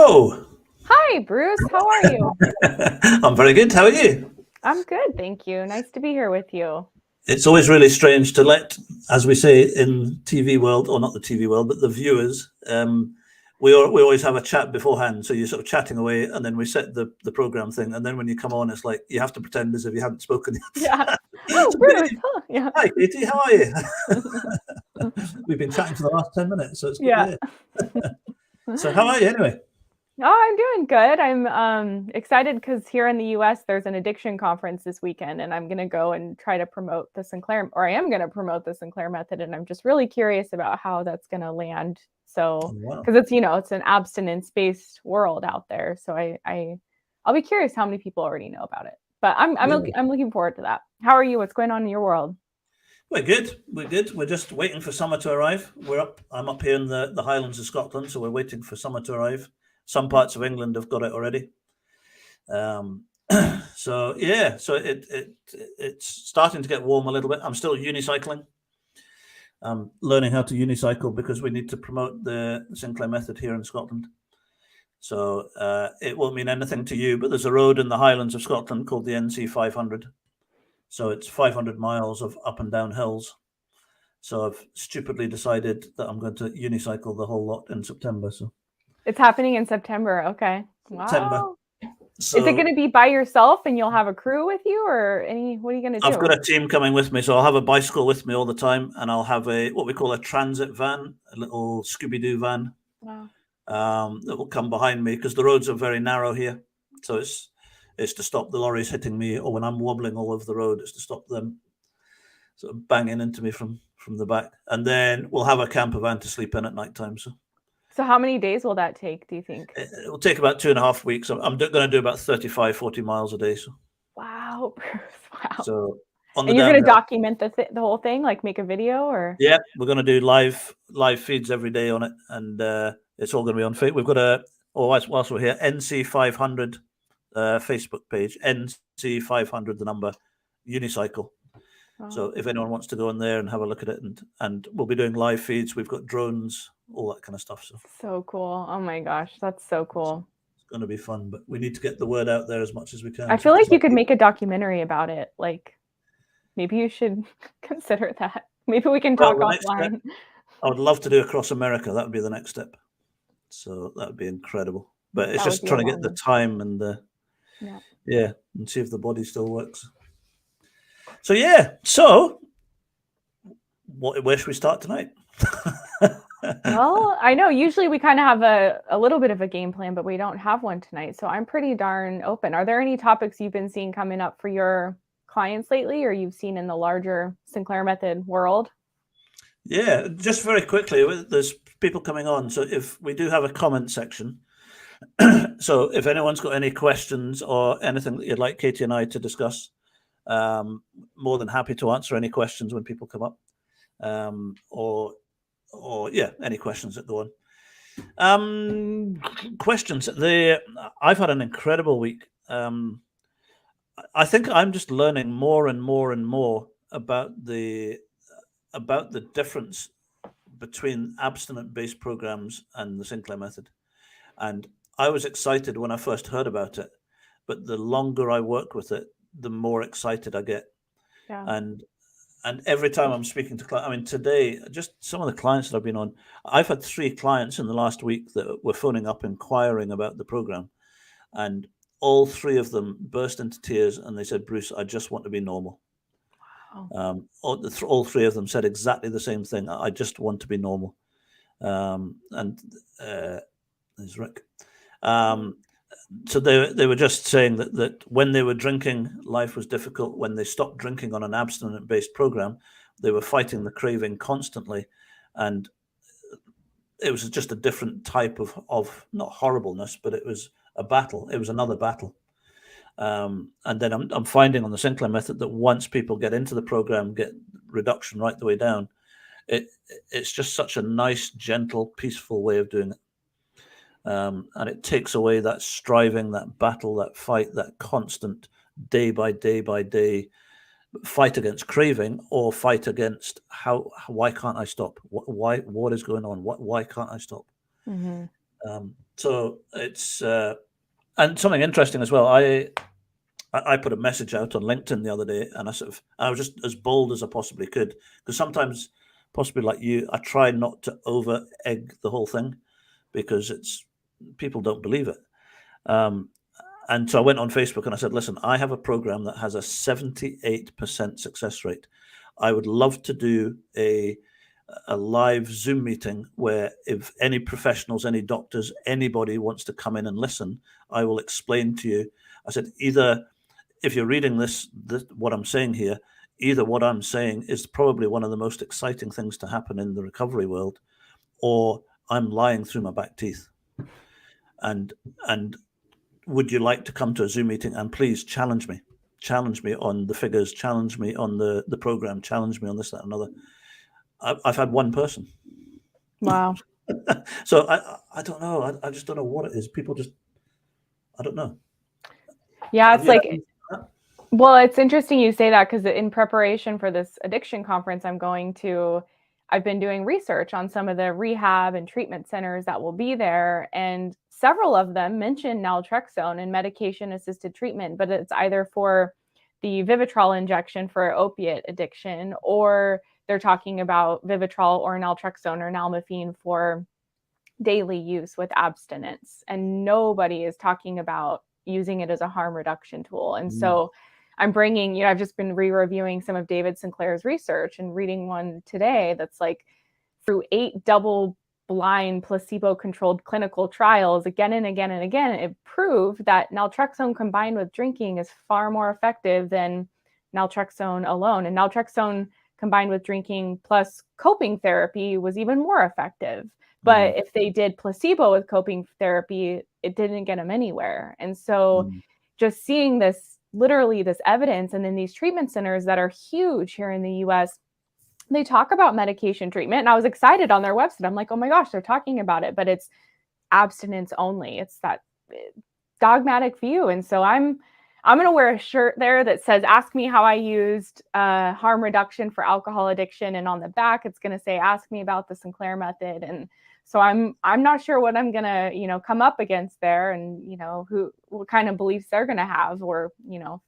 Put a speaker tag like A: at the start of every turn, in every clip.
A: Hello.
B: Hi, Bruce. How are you?
A: I'm very good. How are you?
B: I'm good, thank you. Nice to be here with you.
A: It's always really strange to let, as we say in TV world, or not the TV world, but the viewers. We always have a chat beforehand, so you're sort of chatting away, and then we set the program thing, and then when you come on, it's like you have to pretend as if you haven't spoken yet.
B: Yeah. Oh,
A: So,
B: Bruce. Huh? Yeah.
A: hi, Katie. How are you? We've been chatting for the last 10 minutes, so it's good.
B: Yeah.
A: Yeah. So how are you anyway?
B: Oh, I'm doing good. I'm excited because here in the US, there's an addiction conference this weekend, and I'm going to go and try to promote the Sinclair, or I am going to promote the Sinclair Method, and I'm just really curious about how that's going to land.
A: Oh,
B: So,
A: wow.
B: because it's an abstinence-based world out there, so I'll be curious how many people already know about it. But
A: Yeah.
B: I'm looking forward to that. How are you? What's going on in your world?
A: We're good. We're good. We're just waiting for summer to arrive. I'm up here in the Highlands of Scotland, so we're waiting for summer to arrive. Some parts of England have got it already. Um, so yeah, so it's starting to get warm a little bit. I'm still unicycling. I'm learning how to unicycle because we need to promote the Sinclair Method here in Scotland. So it won't mean anything to you, but there's a road in the Highlands of Scotland called the NC 500. So it's 500 miles of up and down hills. So I've stupidly decided that I'm going to unicycle the whole lot in September. So
B: It's happening in September. Okay.
A: September.
B: Wow. Is it going
A: So
B: to be by yourself and you'll have a crew with you, or what are you going to
A: I've got
B: do?
A: a team coming with me. So I'll have a bicycle with me all the time, and I'll have what we call a transit van, a little Scooby-Doo van
B: Wow.
A: that will come behind me because the roads are very narrow here. So it's to stop the lorries hitting me, or when I'm wobbling all over the road, it's to stop them sort of banging into me from the back. And then we'll have a camper van to sleep in at night time. So
B: So how many days will that take, do you think?
A: it will take about 2.5 weeks. I'm going to do about 35, 40 miles a day.
B: Wow, Bruce. Wow.
A: So on the
B: And you're going to
A: downhill,
B: document the whole thing, like make a video or?
A: yeah, we're going to do live feeds every day on it, and it's all going to be on Facebook. We've got whilst we're here, NC 500 Facebook page, NC 500 the number unicycle. So
B: Wow.
A: if anyone wants to go in there and have a look at it, and we'll be doing live feeds. We've got drones, all that kind of stuff. So
B: So cool. Oh my gosh, that's so cool.
A: it's going to be fun, but we need to get the word out there as much as we
B: I
A: can. So
B: feel
A: it's
B: like you
A: like,
B: could make a documentary about it. Like maybe you should consider that. Maybe we can
A: well,
B: talk
A: the next step,
B: offline.
A: I would love to do across America. That would be the next step. So that would be incredible. But it's
B: That would
A: just
B: be a
A: trying to get
B: long
A: the
B: one.
A: time and
B: Yeah.
A: yeah, and see if the body still works. So yeah, so where should we start tonight?
B: Well, I know usually we kind of have a little bit of a game plan, but we don't have one tonight. So I'm pretty darn open. Are there any topics you've been seeing coming up for your clients lately, or you've seen in the larger Sinclair Method world?
A: Yeah, just very quickly, there's people coming on. So if we do have a comment section, so if anyone's got any questions or anything that you'd like Katie and I to discuss, more than happy to answer any questions when people come up, or yeah, any questions that go on. Questions. I've had an incredible week. I think I'm just learning more and more and more about the difference between abstinent-based programs and the Sinclair Method. And I was excited when I first heard about it, but the longer I work with it, the more excited I get.
B: Yeah.
A: And every time I'm speaking to clients, I mean, today, just some of the clients that I've been on, I've had 3 clients in the last week that were phoning up inquiring about the program. And all 3 of them burst into tears and they said, Bruce, I just want to be normal.
B: Wow.
A: All 3 of them said exactly the same thing. I just want to be normal. And there's Rick. So they were just saying that when they were drinking, life was difficult. When they stopped drinking on an abstinent-based program, they were fighting the craving constantly, and it was just a different type of not horribleness, but it was a battle. It was another battle. And then I'm finding on the Sinclair Method that once people get into the program, get reduction right the way down, it's just such a nice, gentle, peaceful way of doing it. And it takes away that striving, that battle, that fight, that constant day by day fight against craving or fight against why can't I stop? What is going on? Why can't I stop?
B: Mm-hmm.
A: So it's and something interesting as well. I put a message out on LinkedIn the other day, and I was just as bold as I possibly could, because sometimes, possibly like you, I try not to over egg the whole thing, because people don't believe it. And so I went on Facebook and I said, listen, I have a program that has a 78% success rate. I would love to do a live Zoom meeting where if any professionals, any doctors, anybody wants to come in and listen, I will explain to you. I said, either if you're reading this what I'm saying here, either what I'm saying is probably one of the most exciting things to happen in the recovery world, or I'm lying through my back teeth. And would you like to come to a Zoom meeting and please challenge me on the figures, challenge me on the program, challenge me on this, that, and another. I've had one person.
B: Wow.
A: So I don't know. I just don't know what it is. People just, I don't know.
B: Yeah, it's like, well, it's interesting you say that, because in preparation for this addiction conference I'm going to, I've been doing research on some of the rehab and treatment centers that will be there, and several of them mention naltrexone and medication-assisted treatment, but it's either for the Vivitrol injection for opiate addiction, or they're talking about Vivitrol or naltrexone or nalmefene for daily use with abstinence. And nobody is talking about using it as a harm reduction tool. And so I'm bringing, I've just been re-reviewing some of David Sinclair's research and reading one today that's like, through 8 double-blind placebo-controlled clinical trials again and again and again, it proved that naltrexone combined with drinking is far more effective than naltrexone alone. And naltrexone combined with drinking plus coping therapy was even more effective. But if they did placebo with coping therapy, it didn't get them anywhere. And so just seeing this, literally this evidence, and in these treatment centers that are huge here in the US, they talk about medication treatment. And I was excited on their website. I'm like, oh my gosh, they're talking about it, but it's abstinence only. It's that dogmatic view. And so I'm going to wear a shirt there that says, ask me how I used harm reduction for alcohol addiction. And on the back, it's going to say, ask me about the Sinclair method. And so I'm not sure what I'm going to, come up against there, and, what kind of beliefs they're going to have, or,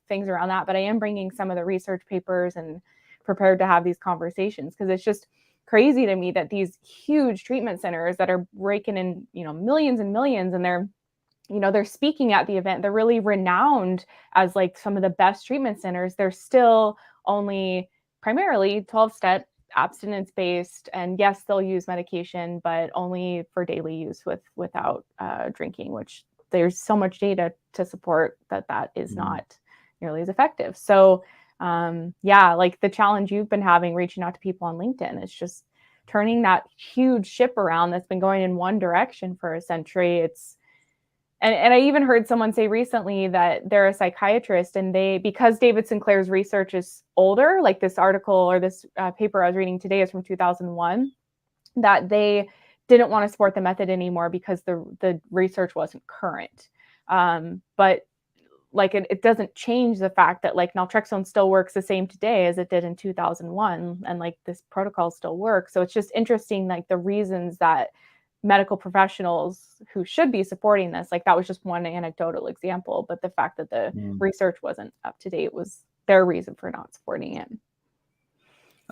B: things around that. But I am bringing some of the research papers and prepared to have these conversations, because it's just crazy to me that these huge treatment centers that are raking in, millions and millions, and they're speaking at the event. They're really renowned as like some of the best treatment centers. They're still only primarily 12-step abstinence based, and yes, they'll use medication, but only for daily use without drinking, which there's so much data to support that is not nearly as effective. So like the challenge you've been having reaching out to people on LinkedIn is just turning that huge ship around that's been going in one direction for a century. And I even heard someone say recently that they're a psychiatrist, and because David Sinclair's research is older, like this article or this paper I was reading today is from 2001, that they didn't want to support the method anymore because the research wasn't current. But like it doesn't change the fact that like naltrexone still works the same today as it did in 2001, and like this protocol still works. So it's just interesting, like the reasons that medical professionals who should be supporting this, like that was just one anecdotal example, but the fact that the research wasn't up to date was their reason for not supporting it.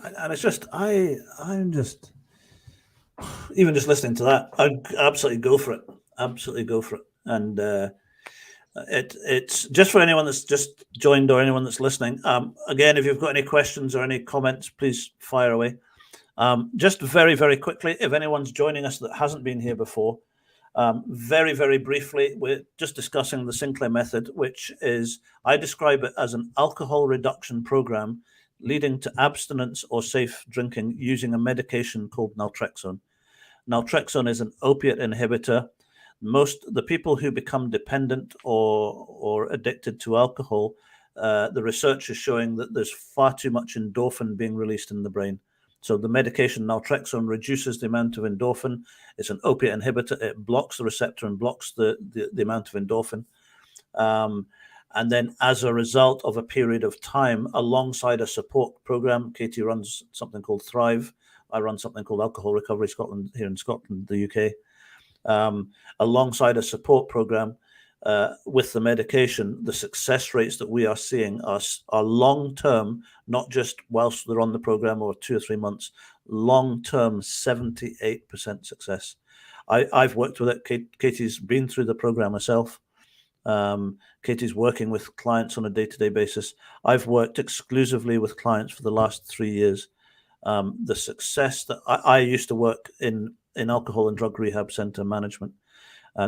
A: And it's just, I'm just, even just listening to that, I'd absolutely go for it. And it's just for anyone that's just joined or anyone that's listening. Again, if you've got any questions or any comments, please fire away. Just very, very quickly, if anyone's joining us that hasn't been here before, very, very briefly, we're just discussing the Sinclair Method, which is, I describe it as an alcohol reduction program leading to abstinence or safe drinking using a medication called naltrexone. Naltrexone is an opiate inhibitor. The people who become dependent or addicted to alcohol, the research is showing that there's far too much endorphin being released in the brain. So the medication naltrexone reduces the amount of endorphin. It's an opiate inhibitor. It blocks the receptor and blocks the amount of endorphin. And then as a result of a period of time, alongside a support program, Katie runs something called Thrive. I run something called Alcohol Recovery Scotland here in Scotland, the UK. alongside a support program with the medication, the success rates that we are seeing are long-term, not just whilst they're on the program or 2 or 3 months, long-term 78% success. I've worked with it. Katie's been through the program herself. Katie's working with clients on a day-to-day basis. I've worked exclusively with clients for the last 3 years. The success that I used to work in alcohol and drug rehab center management.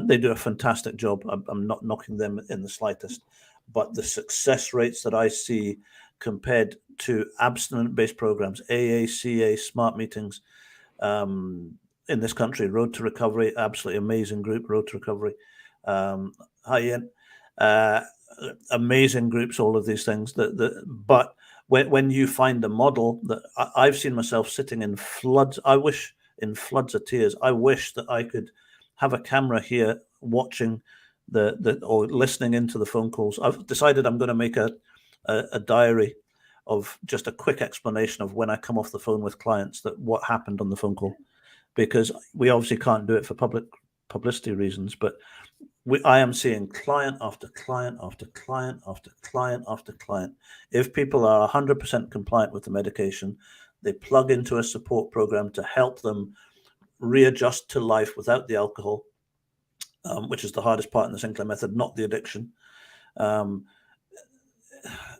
A: They do a fantastic job. I'm not knocking them in the slightest, but the success rates that I see compared to abstinent-based programs, AA, CA, smart meetings, in this country, Road to Recovery, absolutely amazing group, Road to Recovery. Hi, Ian. Amazing groups, all of these things. But when you find a model that I've seen myself sitting in floods, in floods of tears. I wish that I could have a camera here watching or listening into the phone calls. I've decided I'm going to make a diary of just a quick explanation of when I come off the phone with clients, that what happened on the phone call, because we obviously can't do it for publicity reasons, but I am seeing client after client after client after client after client. If people are 100% compliant with the medication, they plug into a support program to help them readjust to life without the alcohol, which is the hardest part in the Sinclair Method, not the addiction.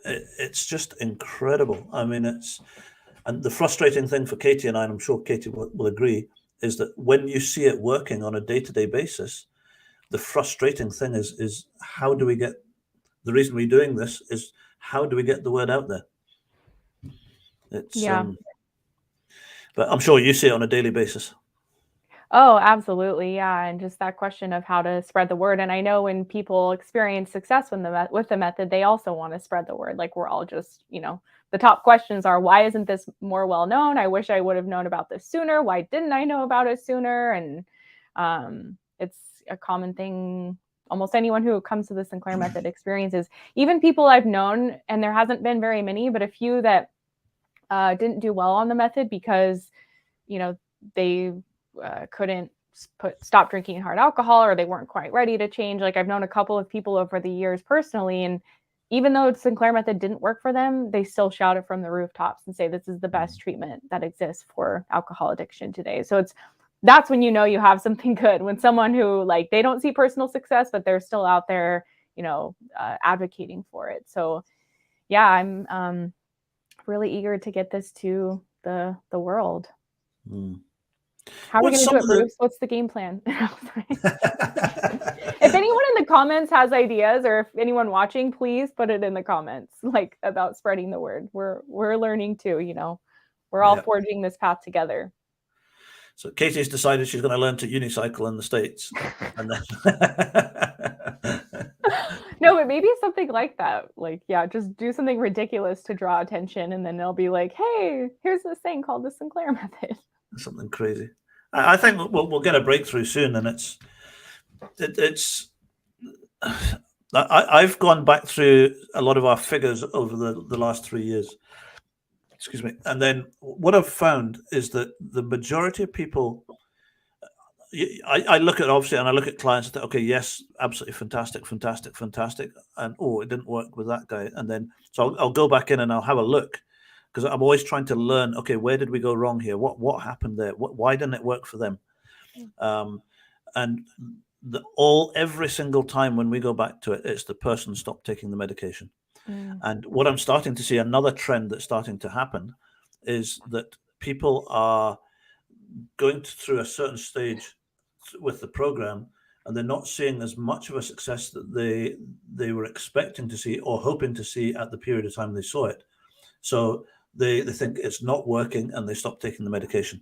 A: It's just incredible. I mean, and the frustrating thing for Katie and I'm sure Katie will agree, is that when you see it working on a day-to-day basis, the frustrating thing is how do we get, the reason we're doing this is how do we get the word out there? It's but I'm sure you see it on a daily basis.
B: Oh, absolutely. Yeah. And just that question of how to spread the word. And I know when people experience success with the method, they also want to spread the word. Like, we're all just, the top questions are, why isn't this more well known? I wish I would have known about this sooner. Why didn't I know about it sooner? And it's a common thing. Almost anyone who comes to the Sinclair Method experiences, even people I've known, and there hasn't been very many, but a few that didn't do well on the method because, they couldn't stop drinking hard alcohol, or they weren't quite ready to change. Like, I've known a couple of people over the years personally, and even though Sinclair Method didn't work for them, they still shout it from the rooftops and say this is the best treatment that exists for alcohol addiction today. So that's when you have something good, when someone who, like, they don't see personal success, but they're still out there, advocating for it. So yeah, I'm really eager to get this to the world. How are we going to do it, Bruce? What's the game plan? If anyone in the comments has ideas, or if anyone watching, please put it in the comments, like, about spreading the word. We're learning too, we're all forging this path together.
A: So Katie's decided she's going to learn to unicycle in the States. And then
B: no, but maybe something like that. Like, just do something ridiculous to draw attention, and then they'll be like, hey, here's this thing called the Sinclair Method.
A: Something crazy. I think we'll get a breakthrough soon, and I've gone back through a lot of our figures over the last 3 years. Excuse me. And then what I've found is that the majority of people, I look at, obviously, and I look at clients and think, okay, yes, absolutely fantastic, and it didn't work with that guy. And then so I'll go back in and I'll have a look, because I'm always trying to learn, okay, where did we go wrong here? What happened there? Why didn't it work for them? And every single time when we go back to it, it's the person stopped taking the medication. And what I'm starting to see, another trend that's starting to happen, is that people are going through a certain stage with the program, and they're not seeing as much of a success that they were expecting to see or hoping to see at the period of time they saw it. So they think it's not working, and they stop taking the medication.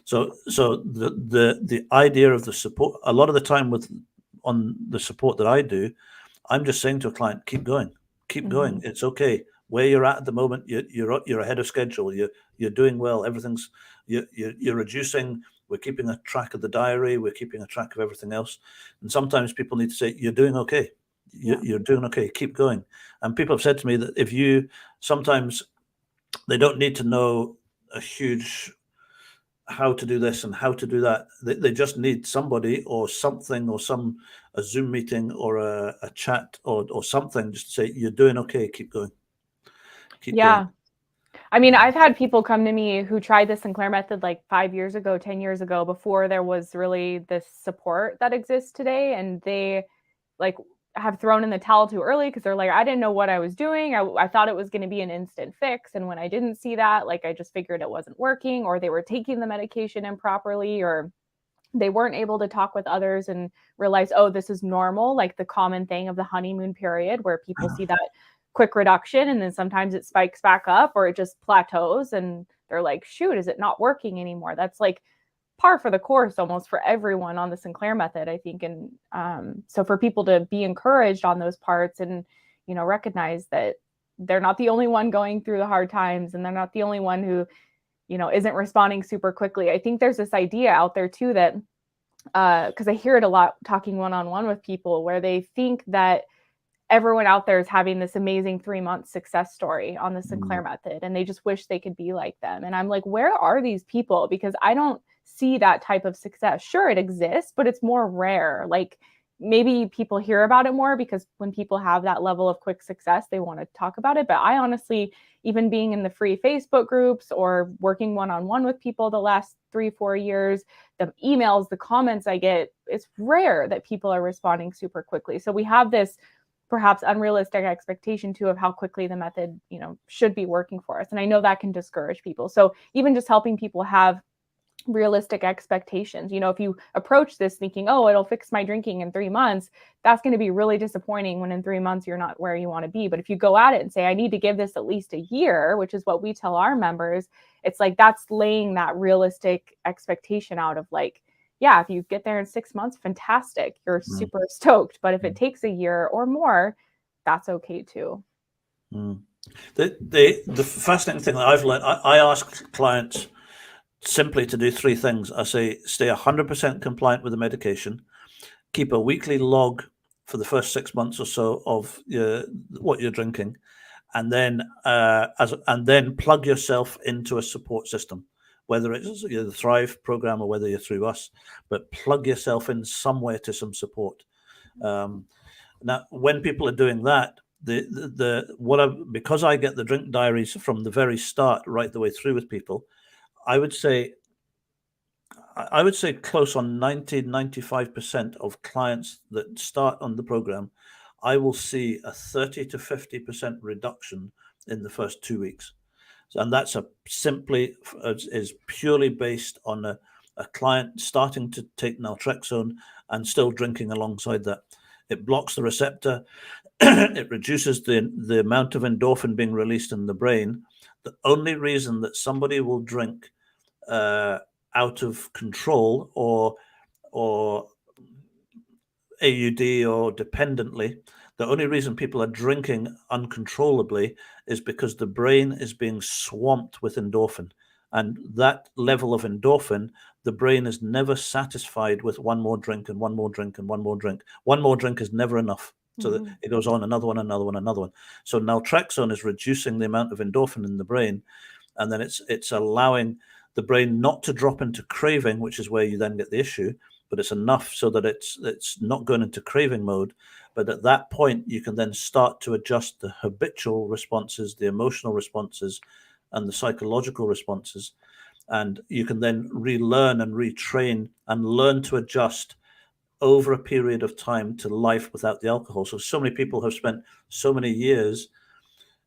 A: So the idea of the support, a lot of the time on the support that I do, I'm just saying to a client, keep going. It's okay. Where you're at the moment, you're ahead of schedule. You're doing well. Everything's you're reducing. We're keeping a track of the diary. We're keeping a track of everything else. And sometimes people need to say, you're doing okay. You're doing okay. Keep going. And people have said to me that sometimes they don't need to know a huge how to do this and how to do that. They just need somebody or something, or a Zoom meeting or a chat or something, just to say, you're doing okay, keep going. Keep going.
B: I mean, I've had people come to me who tried the Sinclair Method like 5 years ago, 10 years ago, before there was really this support that exists today. And they like have thrown in the towel too early because they're like, I didn't know what I was doing. I thought it was going to be an instant fix. And when I didn't see that, like, I just figured it wasn't working, or they were taking the medication improperly, or they weren't able to talk with others and realize, oh, this is normal, like the common thing of the honeymoon period where people see that quick reduction and then sometimes it spikes back up or it just plateaus and they're like, shoot, is it not working anymore? That's like par for the course almost for everyone on the Sinclair Method, I think. And so for people to be encouraged on those parts and, you know, recognize that they're not the only one going through the hard times and they're not the only one who, you know, isn't responding super quickly. I think there's this idea out there too that, because I hear it a lot talking one-on-one with people, where they think that everyone out there is having this amazing 3-month success story on the Sinclair Method, and they just wish they could be like them. And I'm like, where are these people? Because I don't see that type of success. Sure, it exists, but it's more rare. Like, maybe people hear about it more because when people have that level of quick success, they want to talk about it. But I honestly, even being in the free Facebook groups or working one-on-one with people the last 3-4 years, the emails, the comments I get, it's rare that people are responding super quickly. So we have this perhaps unrealistic expectation too of how quickly the method, you know, should be working for us. And I know that can discourage people. So even just helping people have realistic expectations. You know, if you approach this thinking, oh, it'll fix my drinking in 3 months, that's going to be really disappointing when in 3 months you're not where you want to be. But if you go at it and say, I need to give this at least a year, which is what we tell our members, it's like that's laying that realistic expectation out of like, yeah, if you get there in 6 months, fantastic, you're super stoked. But if it takes a year or more, that's okay too.
A: The fascinating thing that I've learned, I ask clients simply to do 3 things. I say, stay 100% compliant with the medication, keep a weekly log for the first 6 months or so of what you're drinking, and then plug yourself into a support system, whether it's the Thrive program or whether you're through us, but plug yourself in somewhere to some support. Now, when people are doing that, because I get the drink diaries from the very start right the way through with people, I would say close on 90-95% of clients that start on the program, I will see a 30 to 50% reduction in the first 2 weeks. And that's is purely based on a client starting to take naltrexone and still drinking alongside that. It blocks the receptor. It reduces the amount of endorphin being released in the brain. The only reason that somebody will drink out of control or AUD or dependently, the only reason people are drinking uncontrollably is because the brain is being swamped with endorphin. And that level of endorphin, the brain is never satisfied with one more drink and one more drink and one more drink. One more drink is never enough. So that it goes on, another one, another one, another one. So naltrexone is reducing the amount of endorphin in the brain, and then it's allowing the brain not to drop into craving, which is where you then get the issue, but it's enough so that it's not going into craving mode. But at that point, you can then start to adjust the habitual responses, the emotional responses, and the psychological responses. And you can then relearn and retrain and learn to adjust over a period of time to life without the alcohol. So many people have spent so many years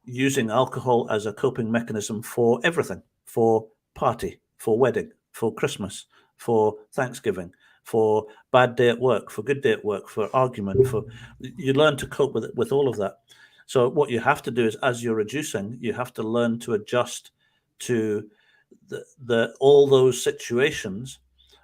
A: using alcohol as a coping mechanism for everything, for party, for wedding, for Christmas, for Thanksgiving, for bad day at work, for good day at work, for argument, you learn to cope with all of that. So what you have to do is, as you're reducing, you have to learn to adjust to all those situations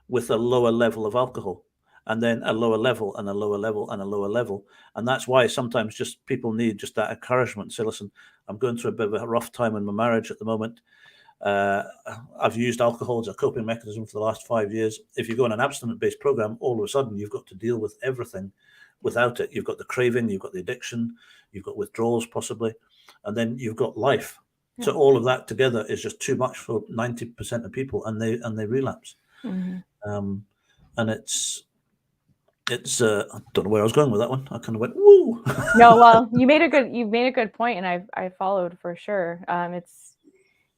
A: with a lower level of alcohol, and then a lower level and a lower level and a lower level. And that's why sometimes just people need just that encouragement. Say, listen, I'm going through a bit of a rough time in my marriage at the moment. I've used alcohol as a coping mechanism for the last 5 years. If you go on an abstinence-based program, all of a sudden you've got to deal with everything without it. You've got the craving, you've got the addiction, you've got withdrawals possibly, and then you've got life. So all of that together is just too much for 90% of people, and they relapse. And it's I don't know where I was going with that one. I kind of went woo.
B: No, well, you made a good point, and I followed for sure. And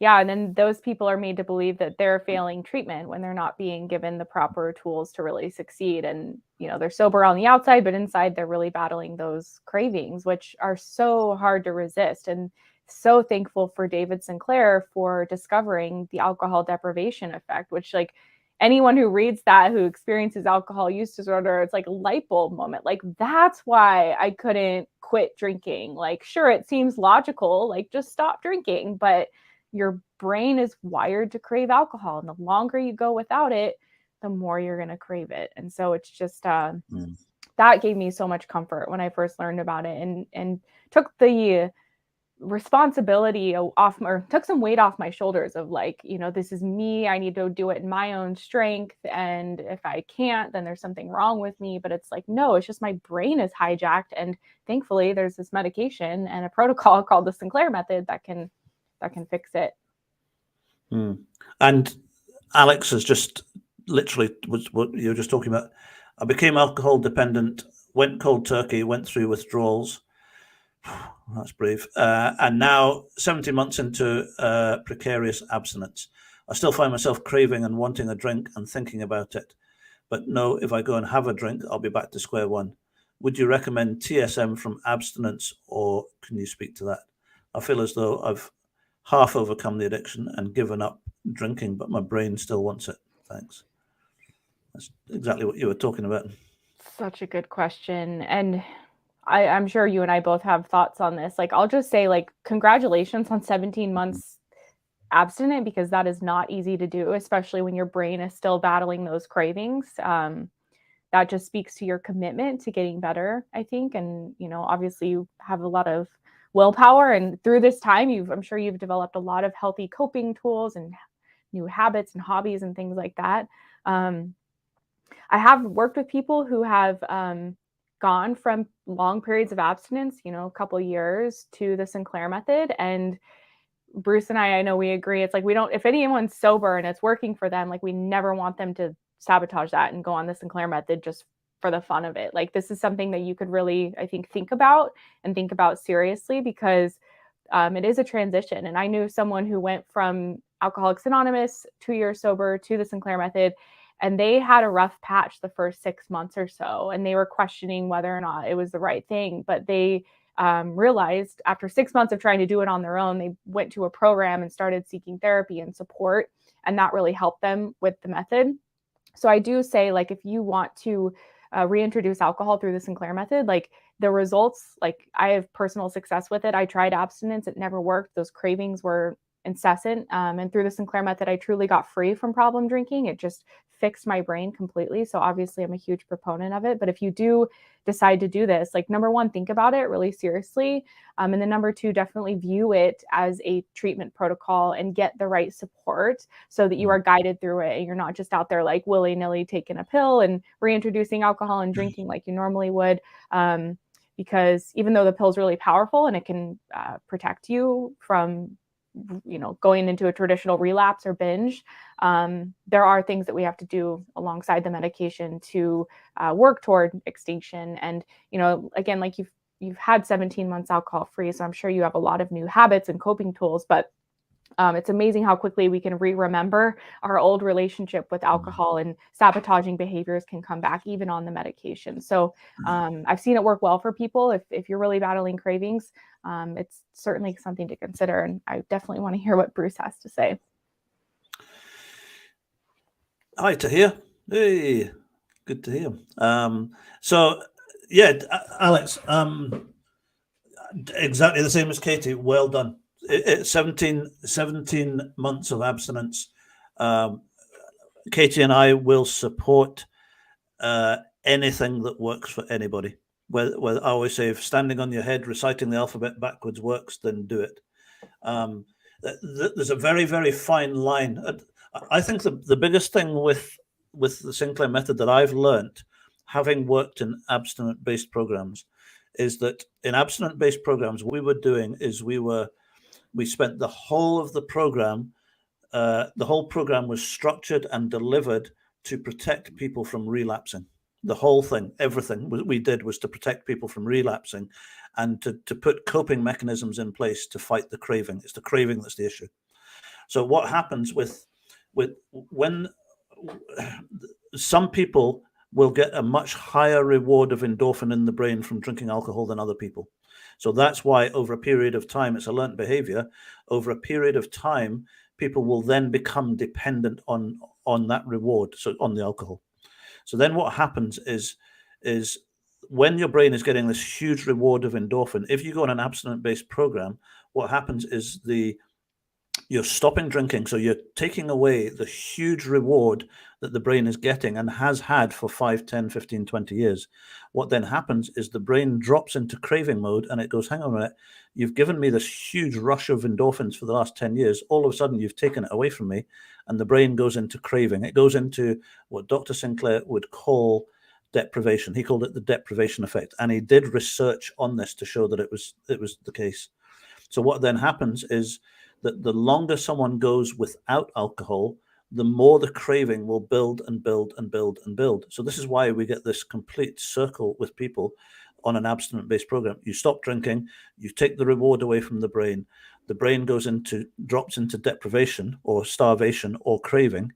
B: then those people are made to believe that they're failing treatment when they're not being given the proper tools to really succeed. And, they're sober on the outside, but inside they're really battling those cravings, which are so hard to resist. And so thankful for David Sinclair for discovering the alcohol deprivation effect, which, like, anyone who reads that, who experiences alcohol use disorder, it's like a light bulb moment. Like, that's why I couldn't quit drinking. Like, sure, it seems logical, like, just stop drinking, but your brain is wired to crave alcohol. And the longer you go without it, the more you're going to crave it. And so it's just, that gave me so much comfort when I first learned about it, and took the responsibility off, or took some weight off my shoulders of, like, this is me. I need to do it in my own strength. And if I can't, then there's something wrong with me. But it's like, no, it's just my brain is hijacked. And thankfully there's this medication and a protocol called the Sinclair Method that can fix it.
A: And Alex is just literally was what you were just talking about. I became alcohol dependent, went cold turkey, went through withdrawals. That's brave. And now 17 months into precarious abstinence. I still find myself craving and wanting a drink and thinking about it. But no, if I go and have a drink, I'll be back to square one. Would you recommend TSM from abstinence, or can you speak to that? I feel as though I've half overcome the addiction and given up drinking, but my brain still wants it. Thanks. That's exactly what you were talking about.
B: Such a good question. And I'm sure you and I both have thoughts on this. Like, I'll just say, like, congratulations on 17 months abstinent, because that is not easy to do, especially when your brain is still battling those cravings. That just speaks to your commitment to getting better, I think. And, obviously you have a lot of willpower, and through this time, I'm sure you've developed a lot of healthy coping tools and new habits and hobbies and things like that. I have worked with people who have gone from long periods of abstinence, a couple of years, to the Sinclair Method. And Bruce and I know we agree. It's like, if anyone's sober and it's working for them, like, we never want them to sabotage that and go on the Sinclair Method just for the fun of it. Like, this is something that you could really, I think about seriously, because it is a transition. And I knew someone who went from Alcoholics Anonymous, 2 years sober, to the Sinclair Method, and they had a rough patch the first 6 months or so, and they were questioning whether or not it was the right thing. But they realized after 6 months of trying to do it on their own, they went to a program and started seeking therapy and support, and that really helped them with the method. So I do say, like, if you want to reintroduce alcohol through the Sinclair Method, like, the results, like, I have personal success with it. I tried abstinence. It never worked. Those cravings were incessant. And through the Sinclair Method, I truly got free from problem drinking. It just fixed my brain completely. So obviously I'm a huge proponent of it. But if you do decide to do this, like, number one, think about it really seriously. And then number two, definitely view it as a treatment protocol and get the right support so that you are guided through it. And you're not just out there, like, willy-nilly taking a pill and reintroducing alcohol and drinking like you normally would. Because even though the pill is really powerful and it can protect you from going into a traditional relapse or binge, there are things that we have to do alongside the medication to work toward extinction. And, again, like, you've had 17 months alcohol free, so I'm sure you have a lot of new habits and coping tools, but it's amazing how quickly we can remember our old relationship with alcohol, and sabotaging behaviors can come back even on the medication. So I've seen it work well for people. If you're really battling cravings, it's certainly something to consider. And I definitely want to hear what Bruce has to say.
A: Hi, Tahir. Hey, good to hear. So, yeah, Alex, exactly the same as Katie. Well done. 17 months of abstinence. Katie and I will support anything that works for anybody. Where I always say, if standing on your head reciting the alphabet backwards works, then do it. There's a very, very fine line. I think the biggest thing with the Sinclair Method that I've learned, having worked in abstinent-based programs, is that in abstinent-based programs, what we were doing is we were we spent the whole of the program. The whole program was structured and delivered to protect people from relapsing. The whole thing, everything we did was to protect people from relapsing and to put coping mechanisms in place to fight the craving. It's the craving that's the issue. So what happens with when some people will get a much higher reward of endorphin in the brain from drinking alcohol than other people. So that's why over a period of time, it's a learned behavior. Over a period of time, people will then become dependent on that reward, so on the alcohol. So then what happens is when your brain is getting this huge reward of endorphin, if you go on an abstinence-based program, what happens is you're stopping drinking, so you're taking away the huge reward that the brain is getting and has had for 5, 10, 15, 20 years. What then happens is the brain drops into craving mode and it goes, hang on a minute, you've given me this huge rush of endorphins for the last 10 years. All of a sudden, you've taken it away from me, and the brain goes into craving. It goes into what Dr. Sinclair would call deprivation. He called it the deprivation effect, and he did research on this to show that it was the case. So what then happens is that the longer someone goes without alcohol, the more the craving will build and build and build and build. So this is why we get this complete circle with people on an abstinence-based program. You stop drinking, you take the reward away from the brain drops into deprivation or starvation or craving,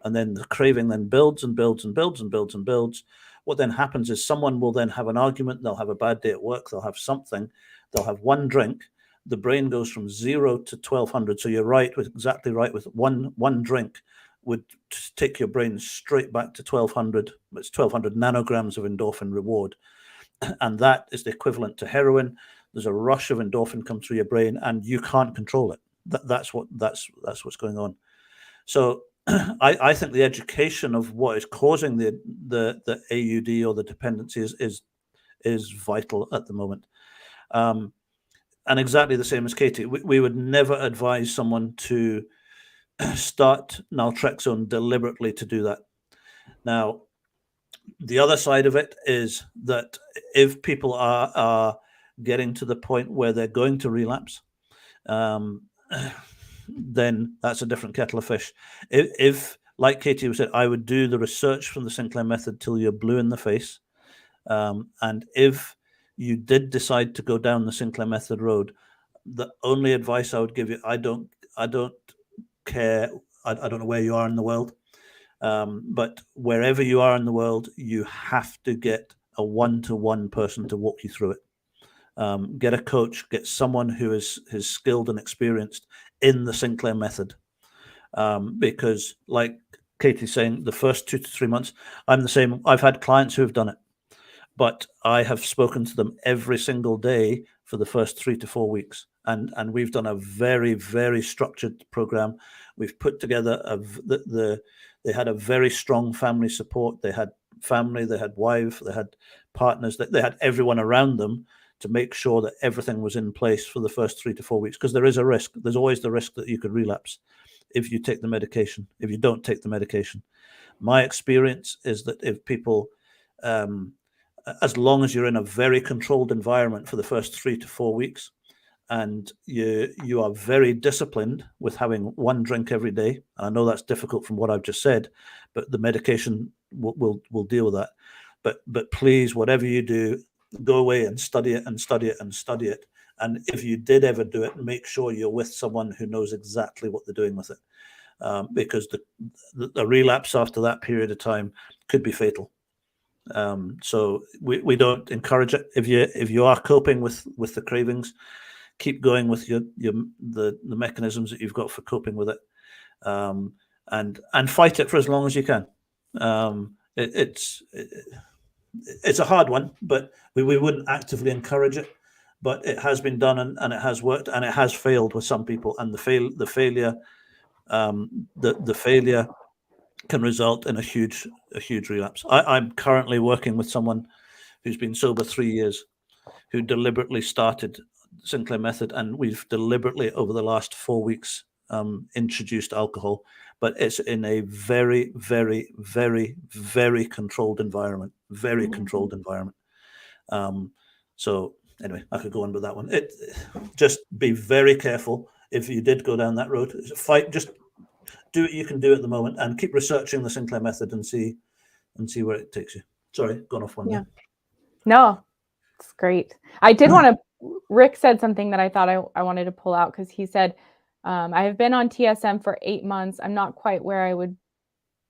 A: and then the craving then builds and builds and builds and builds and builds. What then happens is someone will then have an argument, they'll have a bad day at work, they'll have something, they'll have one drink, the brain goes from 0 to 1200. So you're right, exactly right, with one drink would take your brain straight back to 1200. It's 1200 nanograms of endorphin reward. And that is the equivalent to heroin. There's a rush of endorphin come through your brain and you can't control it. That's what's going on. So I think the education of what is causing the AUD or the dependency is vital at the moment. And exactly the same as Katie, we would never advise someone to start naltrexone deliberately to do that. Now, the other side of it is that if people are getting to the point where they're going to relapse, then that's a different kettle of fish. If like Katie said, I would do the research from the Sinclair Method till you're blue in the face. And if you did decide to go down the Sinclair Method road, the only advice I would give you, I don't care, I don't know where you are in the world, but wherever you are in the world, you have to get a one-to-one person to walk you through it. Get a coach, get someone who is skilled and experienced in the Sinclair Method. Because like Katie's saying, the first 2 to 3 months, I'm the same. I've had clients who have done it, but I have spoken to them every single day for the first 3 to 4 weeks. And we've done a very, very structured program. We've put together they had a very strong family support. They had family, they had wife, they had partners, they had everyone around them to make sure that everything was in place for the first 3 to 4 weeks, because there is a risk. There's always the risk that you could relapse if you take the medication, if you don't take the medication. My experience is that if people, as long as you're in a very controlled environment for the first 3 to 4 weeks, and you are very disciplined with having one drink every day, and I know that's difficult from what I've just said, but the medication will deal with that. But please, whatever you do, go away and study it and study it and study it. And if you did ever do it, make sure you're with someone who knows exactly what they're doing with it, because the relapse after that period of time could be fatal. So we don't encourage it. If you are coping with the cravings, keep going with the mechanisms that you've got for coping with it, and fight it for as long as you can. It's a hard one, but we wouldn't actively encourage it. But it has been done, and it has worked, and it has failed with some people. And the failure can result in a huge relapse. I'm currently working with someone who's been sober 3 years, who deliberately started Sinclair Method, and we've deliberately over the last 4 weeks introduced alcohol, but it's in a very, very, very, very controlled environment. Very controlled environment. So anyway, I could go on with that one. Just be very careful if you did go down that road. Just do what you can do at the moment and keep researching the Sinclair method and see where it takes you. Sorry, gone off one there.
B: No, it's great. I did want to, Rick said something that I thought I wanted to pull out, because he said, I have been on TSM for 8 months. I'm not quite where I would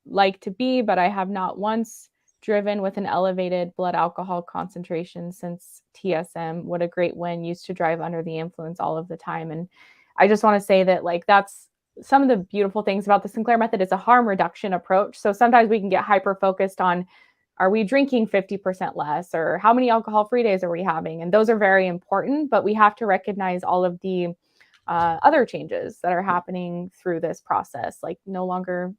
B: like to be, but I have not once driven with an elevated blood alcohol concentration since TSM. What a great win. Used to drive under the influence all of the time. And I just want to say that, like, that's some of the beautiful things about the Sinclair method. Is a harm reduction approach. So sometimes we can get hyper focused on, are we drinking 50% less, or how many alcohol-free days are we having? And those are very important, but we have to recognize all of the other changes that are happening through this process, like no longer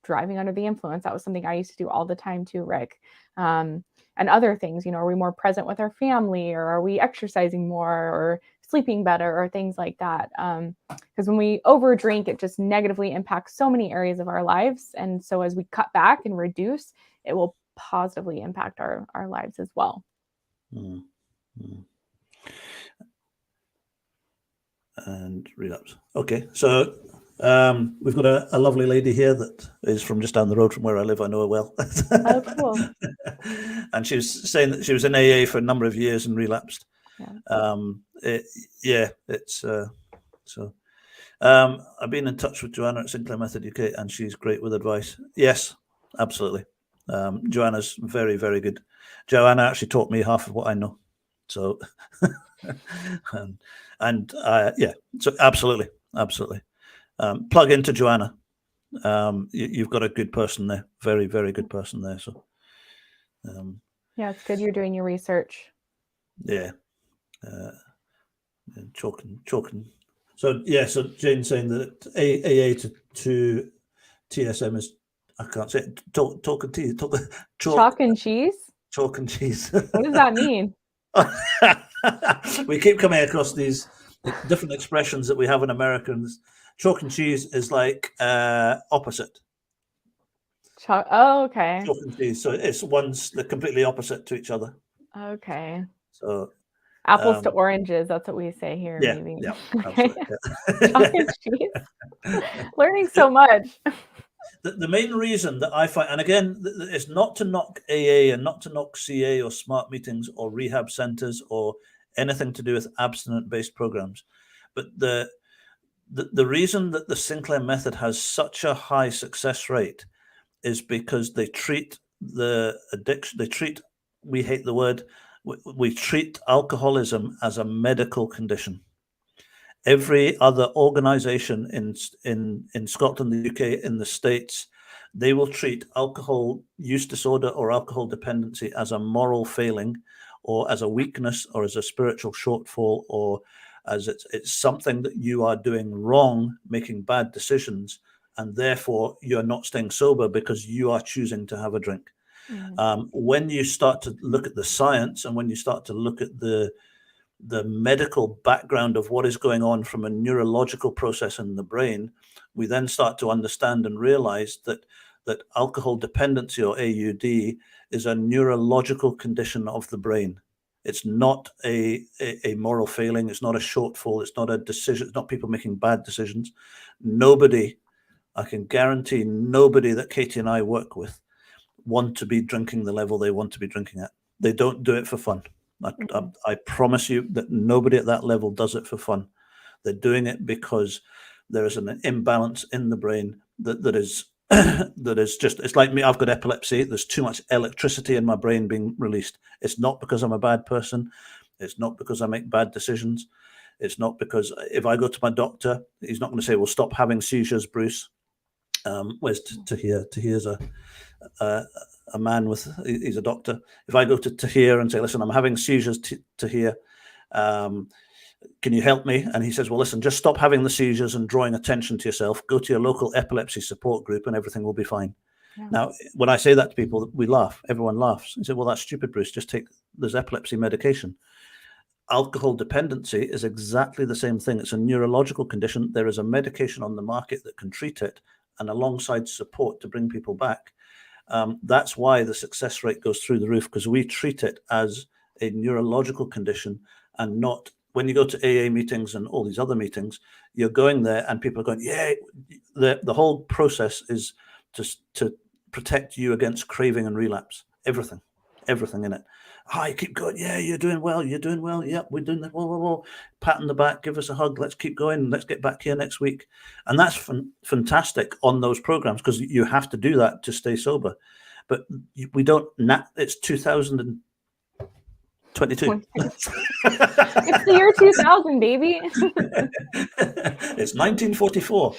B: driving under the influence. That was something I used to do all the time too, Rick. And other things, are we more present with our family, or are we exercising more, or sleeping better, or things like that? Because when we overdrink, it just negatively impacts so many areas of our lives. And so as we cut back and reduce, it will positively impact our lives as well.
A: And relapse. Okay, so we've got a lovely lady here that is from just down the road from where I live. I know her well.
B: Oh, cool.
A: And she was saying that she was in AA for a number of years and relapsed. I've been in touch with Joanna at Sinclair Method UK, and she's great with advice. Yes, absolutely. Joanna's very, very good. Joanna actually taught me half of what I know. So, so absolutely. Plug into Joanna. You've got a good person there. Very, very good person there. So,
B: it's good you're doing your research.
A: Yeah. Chalking. So Jane's saying that AA to TSM is, I can't say it, chalk and cheese.
B: Chalk and cheese?
A: Chalk and cheese.
B: What does that mean?
A: We keep coming across these different expressions that we have in Americans. Chalk and cheese is like opposite.
B: Oh, okay.
A: Chalk and cheese. So it's one's they're completely opposite to each other.
B: Okay.
A: So
B: apples to oranges. That's what we say here.
A: Yeah,
B: maybe.
A: yeah,
B: Okay.
A: absolutely.
B: Chalk and cheese. Learning so much.
A: The main reason that I find, and again, it's not to knock AA and not to knock CA or smart meetings or rehab centers or anything to do with abstinent-based programs, but the reason that the Sinclair method has such a high success rate is because they treat the addiction. We hate the word. We treat alcoholism as a medical condition. Every other organization in Scotland, the UK, in the States, they will treat alcohol use disorder or alcohol dependency as a moral failing, or as a weakness, or as a spiritual shortfall, or as it's something that you are doing wrong, making bad decisions, and therefore you're not staying sober because you are choosing to have a drink. When you start to look at the science, and when you start to look at the medical background of what is going on from a neurological process in the brain, we then start to understand and realize that alcohol dependency, or AUD, is a neurological condition of the brain. It's not a moral failing. It's not a shortfall. It's not a decision. It's not people making bad decisions. Nobody, I can guarantee nobody that Katie and I work with want to be drinking the level they want to be drinking at. They don't do it for fun. I promise you that nobody at that level does it for fun. They're doing it because there is an imbalance in the brain that is just, it's like me. I've got epilepsy. There's too much electricity in my brain being released. It's not because I'm a bad person. It's not because I make bad decisions. It's not because if I go to my doctor, he's not going to say, well, stop having seizures, Bruce. Where's Tahir? Tahir's a man with, he's a doctor. If I go to Tahir and say, listen, I'm having seizures, Tahir, can you help me? And he says, well, listen, just stop having the seizures and drawing attention to yourself. Go to your local epilepsy support group and everything will be fine. Yeah. Now, when I say that to people, we laugh. Everyone laughs. And say, well, that's stupid, Bruce. Just take this epilepsy medication. Alcohol dependency is exactly the same thing. It's a neurological condition. There is a medication on the market that can treat it, and alongside support to bring people back. That's why the success rate goes through the roof, because we treat it as a neurological condition and not when you go to AA meetings and all these other meetings, you're going there and people are going, yeah, the whole process is to protect you against craving and relapse. Everything in it. Hi, keep going. Yeah, you're doing well. Yep, we're doing that. Whoa. Pat on the back, give us a hug. Let's keep going. Let's get back here next week. And that's fantastic on those programs, because you have to do that to stay sober. But we don't. It's 2022.
B: It's the year 2000, baby.
A: It's 1944.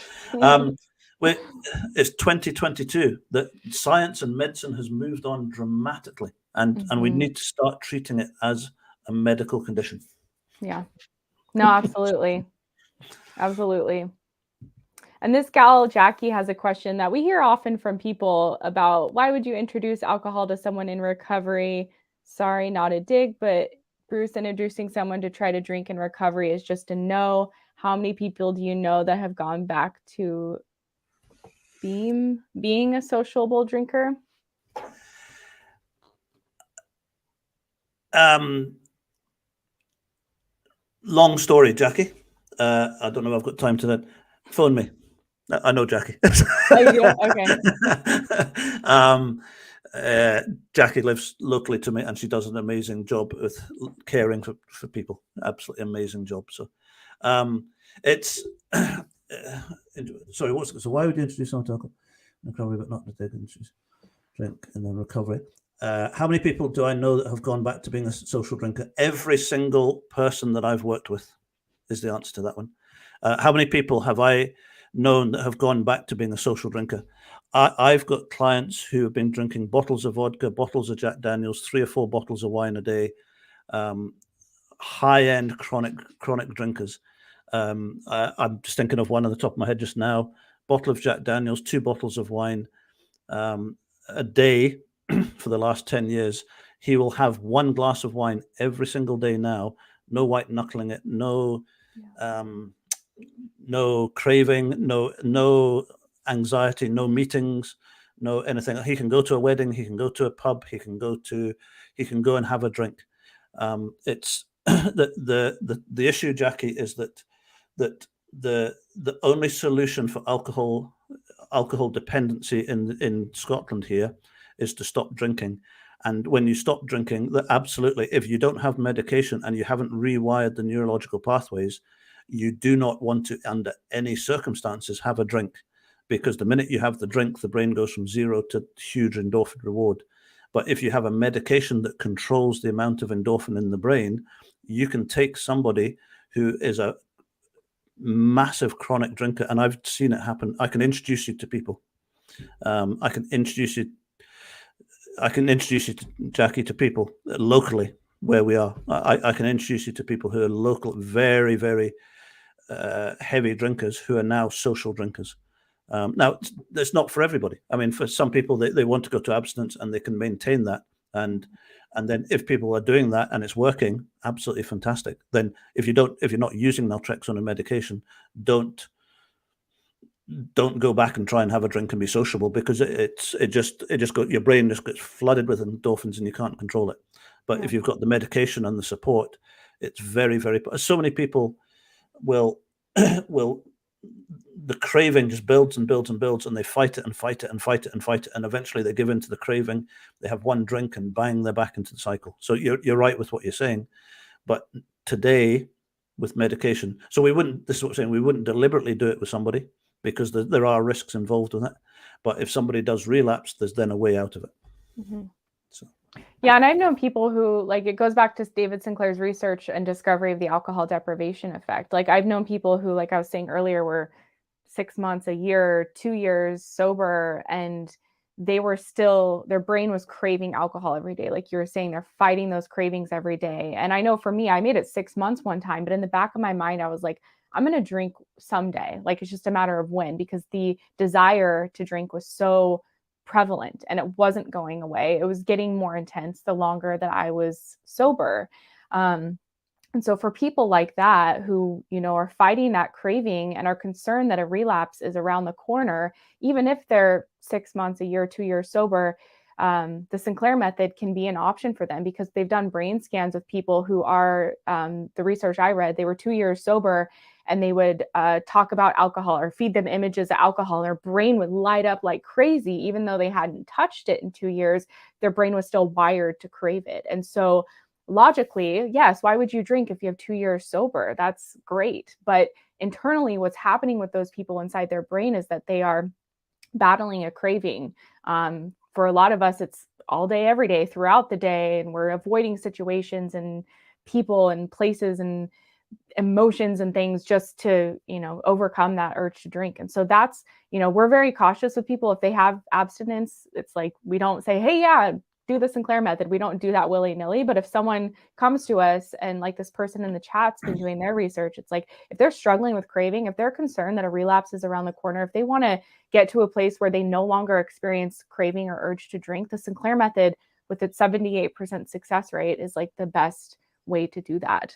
A: It's 2022. That science and medicine has moved on dramatically, and we need to start treating it as a medical condition.
B: Yeah. No, absolutely. Absolutely. And this gal, Jackie, has a question that we hear often from people about: why would you introduce alcohol to someone in recovery? Sorry, not a dig, but Bruce, introducing someone to try to drink in recovery is just a no. How many people do you know that have gone back to being a sociable drinker?
A: Long story, Jackie. I don't know if I've got time to that. Phone me. I know Jackie.
B: Okay.
A: Jackie lives locally to me, and she does an amazing job with caring for people. Absolutely amazing job. So, it's sorry. So why would you introduce someone to alcohol in recovery, but not to drink in the recovery? How many people do I know that have gone back to being a social drinker? Every single person that I've worked with is the answer to that one. How many people have I known that have gone back to being a social drinker? I've got clients who have been drinking bottles of vodka, bottles of Jack Daniels, 3 or 4 bottles of wine a day, high-end chronic drinkers. I'm just thinking of one on the top of my head just now. Bottle of Jack Daniels, 2 bottles of wine a day for the last 10 years. He will have 1 glass of wine every single day now. No white knuckling it, no craving, no anxiety, no meetings, no anything. He can go to a wedding, he can go to a pub, he can go and have a drink. It's the issue, Jackie, is that the only solution for alcohol dependency in Scotland here is to stop drinking. And when you stop drinking, absolutely, if you don't have medication and you haven't rewired the neurological pathways, you do not want to, under any circumstances, have a drink, because the minute you have the drink, the brain goes from 0 to huge endorphin reward. But if you have a medication that controls the amount of endorphin in the brain, you can take somebody who is a massive chronic drinker, and I've seen it happen. I can introduce you to people. I can introduce you, Jackie, to people locally where we are. I can introduce you to people who are local, very, very heavy drinkers who are now social drinkers. Now, it's not for everybody. I mean, for some people, they want to go to abstinence and they can maintain that. And then if people are doing that and it's working, absolutely fantastic. Then if you're not using naltrexone or medication, don't go back and try and have a drink and be sociable, because your brain just gets flooded with endorphins and you can't control it. But if you've got the medication and the support, it's very, very. So many people will the craving just builds and builds and builds, and they fight it and fight it and fight it and fight it, and eventually they give in to the craving. They have 1 drink and bang, they're back into the cycle. So you're right with what you're saying, but today with medication, so this is what I'm saying, we wouldn't deliberately do it with somebody, because there are risks involved in it. But if somebody does relapse, there's then a way out of it.
B: Mm-hmm.
A: So.
B: Yeah, and I've known people who, like, it goes back to David Sinclair's research and discovery of the alcohol deprivation effect. Like, I've known people who, like I was saying earlier, were 6 months, a year, 2 years sober, and they were still, their brain was craving alcohol every day. Like you were saying, they're fighting those cravings every day. And I know for me, I made it 6 months one time, but in the back of my mind, I was like, I'm going to drink someday. Like, it's just a matter of when, because the desire to drink was so prevalent and it wasn't going away. It was getting more intense the longer that I was sober. And so for people like that who, are fighting that craving and are concerned that a relapse is around the corner, even if they're 6 months, a year, 2 years sober, the Sinclair method can be an option for them, because they've done brain scans with people who are, the research I read, they were 2 years sober, and they would talk about alcohol or feed them images of alcohol. Their brain would light up like crazy, even though they hadn't touched it in 2 years. Their brain was still wired to crave it. And so logically, yes, why would you drink if you have 2 years sober? That's great. But internally, what's happening with those people inside their brain is that they are battling a craving. For a lot of us, it's all day, every day, throughout the day, and we're avoiding situations and people and places and emotions and things just to, overcome that urge to drink. And so that's, we're very cautious with people. If they have abstinence, it's like, we don't say, hey, yeah, do the Sinclair method. We don't do that willy-nilly. But if someone comes to us, and like this person in the chat's been doing their research, it's like, if they're struggling with craving, if they're concerned that a relapse is around the corner, if they want to get to a place where they no longer experience craving or urge to drink, the Sinclair method with its 78% success rate is like the best way to do that.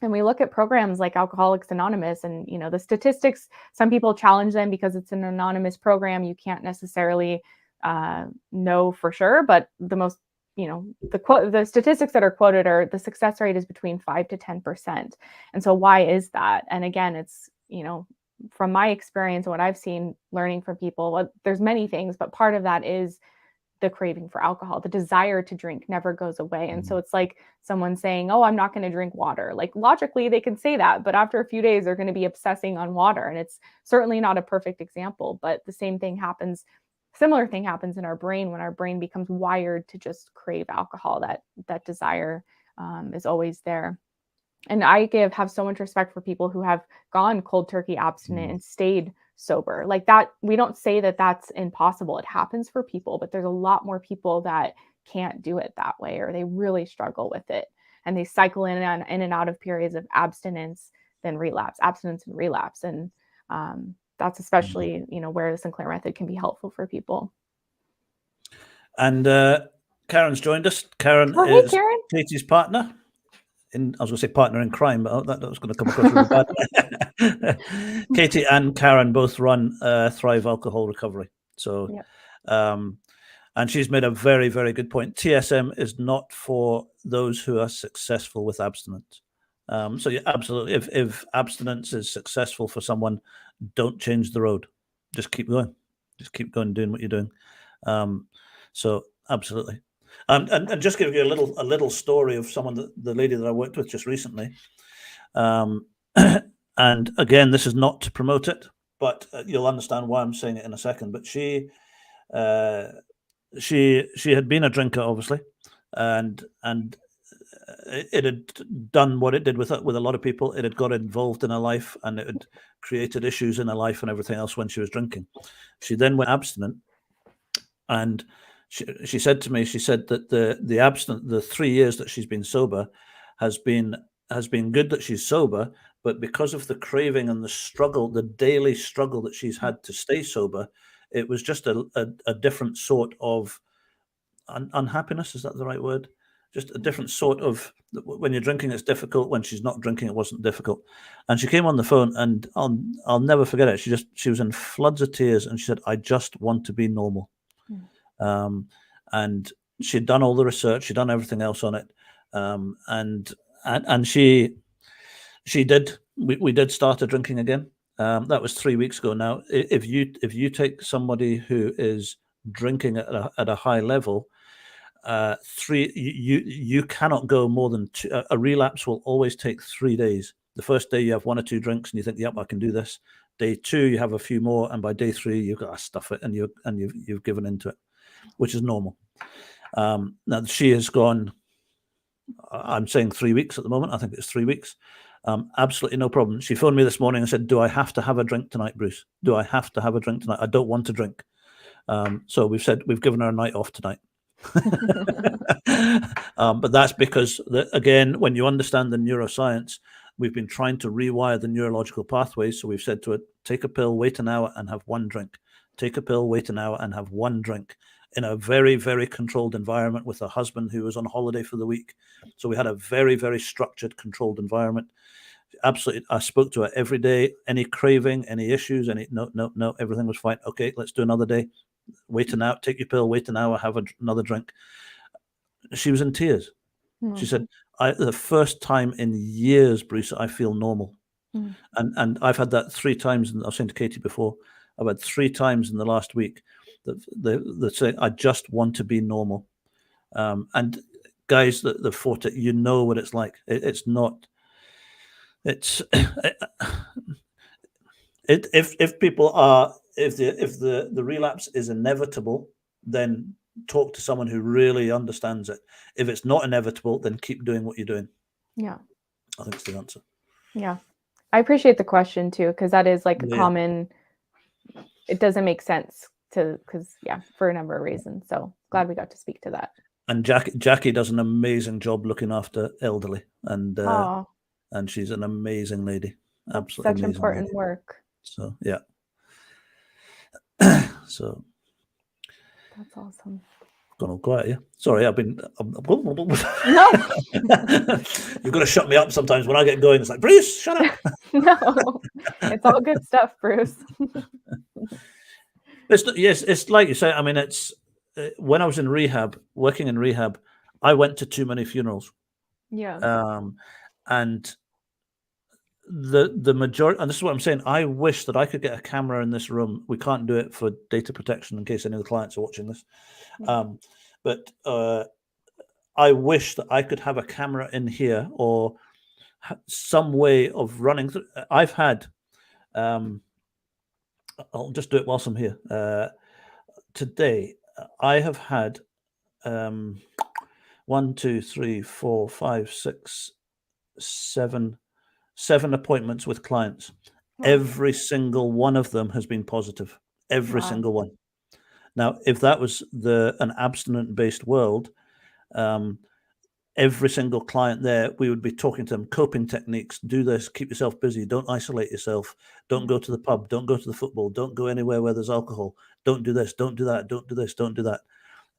B: And we look at programs like Alcoholics Anonymous, and the statistics, some people challenge them because it's an anonymous program. You can't necessarily know for sure, but the most, the statistics that are quoted are the success rate is between 5 to 10%. And so why is that? And again, it's, from my experience, what I've seen learning from people, well, there's many things, but part of that is the craving for alcohol. The desire to drink never goes away. And so it's like someone saying, oh, I'm not going to drink water. Like logically they can say that, but after a few days they're going to be obsessing on water. And it's certainly not a perfect example, but the same thing happens. Similar thing happens in our brain when our brain becomes wired to just crave alcohol. That desire is always there. And I have so much respect for people who have gone cold turkey abstinent and stayed sober. Like that, we don't say that that's impossible. It happens for people, but there's a lot more people that can't do it that way, or they really struggle with it. And they cycle in and out of periods of abstinence, then relapse, abstinence and relapse. And that's especially, where the Sinclair method can be helpful for people.
A: And Karen's joined us. Karen is
B: Karen.
A: Katie's partner. I was going to say partner in crime, but that was going to come across really bad. Katie and Karen both run Thrive Alcohol Recovery. So, yep. And she's made a very, very good point. TSM is not for those who are successful with abstinence. So yeah, absolutely, if abstinence is successful for someone, don't change the road. Just keep going. Just keep going, doing what you're doing. So absolutely. And just give you a little story of someone, the lady that I worked with just recently. And again, this is not to promote it, but you'll understand why I'm saying it in a second. But she had been a drinker, obviously, and it had done what it did with a lot of people. It had got involved in her life, and it had created issues in her life and everything else when she was drinking. She then went abstinent, and she said to me, she said that the 3 years that she's been sober has been good that she's sober, but because of the craving and the struggle, the daily struggle that she's had to stay sober, it was just a different sort of unhappiness. Is that the right word? Just a different sort of, when you're drinking, it's difficult. When she's not drinking, it wasn't difficult. And she came on the phone, and I'll never forget it. She was in floods of tears, and she said, "I just want to be normal." And she'd done all the research, she'd done everything else on it, and she did. We did start her drinking again. That was 3 weeks ago. Now, if you take somebody who is drinking at a high level, you cannot go more than two. A relapse will always take 3 days. The first day you have 1 or 2 drinks and you think, "Yep, I can do this." Day 2 you have a few more, and by day 3 you've got to stuff it, and you've given into it, which is normal. Now she has gone, I'm saying 3 weeks at the moment. I think it's 3 weeks. Absolutely no problem. She phoned me this morning and said, "Do I have to have a drink tonight, Bruce? Do I have to have a drink tonight? I don't want to drink." So we've said we've given her a night off tonight. But that's because, again, when you understand the neuroscience, we've been trying to rewire the neurological pathways. So we've said to her, take a pill, wait an hour and have 1 drink. Take a pill, wait an hour and have 1 drink, in a very, very controlled environment with a husband who was on holiday for the week. So we had a very, very structured, controlled environment. Absolutely. I spoke to her every day. Any craving, any issues, no, everything was fine. Okay, let's do another day. wait an hour, take your pill, wait an hour, have another drink. She was in tears. She said, the first time in years, Bruce, I feel normal. And I've had that 3 times, and I was saying to Katie before, I've had 3 times in the last week that say, I just want to be normal. And guys that fought it, you know what it's like. It's not, it's, if people are, if the relapse is inevitable, then talk to someone who really understands it. If it's not inevitable, then keep doing what you're doing.
B: Yeah.
A: I think it's the answer.
B: Yeah. I appreciate the question too, because that is like a common, it doesn't make sense for a number of reasons. So glad we got to speak to that.
A: And Jackie does an amazing job looking after elderly, and she's an amazing lady. Absolutely
B: such
A: amazing
B: important
A: lady.
B: Work.
A: So yeah. So
B: that's awesome.
A: Gone all quiet, yeah. Sorry, I've been.
B: No,
A: you've got to shut me up sometimes when I get going. It's like, Bruce, shut up.
B: No, it's all good stuff, Bruce.
A: It's like you say. I mean, it's when I was in rehab, working in rehab, I went to too many funerals.
B: Yeah.
A: And the majority, and this is what I'm saying, I wish that I could get a camera in this room. We can't do it for data protection in case any of the clients are watching this. But I wish that I could have a camera in here or some way of running through. I've had, I'll just do it whilst I'm here. Today, I have had 1, 2, 3, 4, 5, 6, 7 appointments with clients.
B: Wow.
A: Every single one of them has been positive. Every single one. Now, if that was an abstinent-based world, every single client there, we would be talking to them, coping techniques, do this, keep yourself busy, don't isolate yourself, don't go to the pub, don't go to the football, don't go anywhere where there's alcohol, don't do this, don't do that, don't do this, don't do that.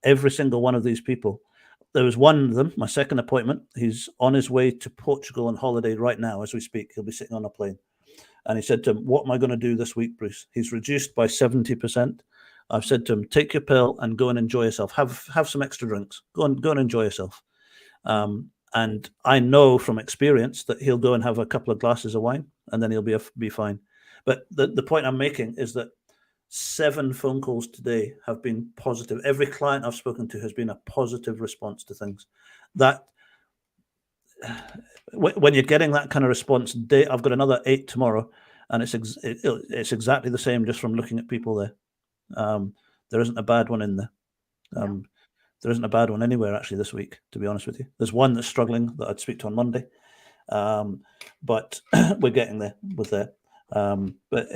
A: Every single one of these people. There was one of them, my second appointment, he's on his way to Portugal on holiday right now as we speak. He'll be sitting on a plane. And he said to him, what am I going to do this week, Bruce? He's reduced by 70%. I've said to him, take your pill and go and enjoy yourself. Have some extra drinks. Go and enjoy yourself. And I know from experience that he'll go and have a couple of glasses of wine and then he'll be fine. But the point I'm making is that 7 phone calls today have been positive. Every client I've spoken to has been a positive response to things. That when you're getting that kind of response, I've got another 8 tomorrow, and it's exactly the same just from looking at people there. There isn't a bad one in there. There isn't a bad one anywhere actually this week, to be honest with you. There's one that's struggling that I'd speak to on Monday, but we're getting there with that. But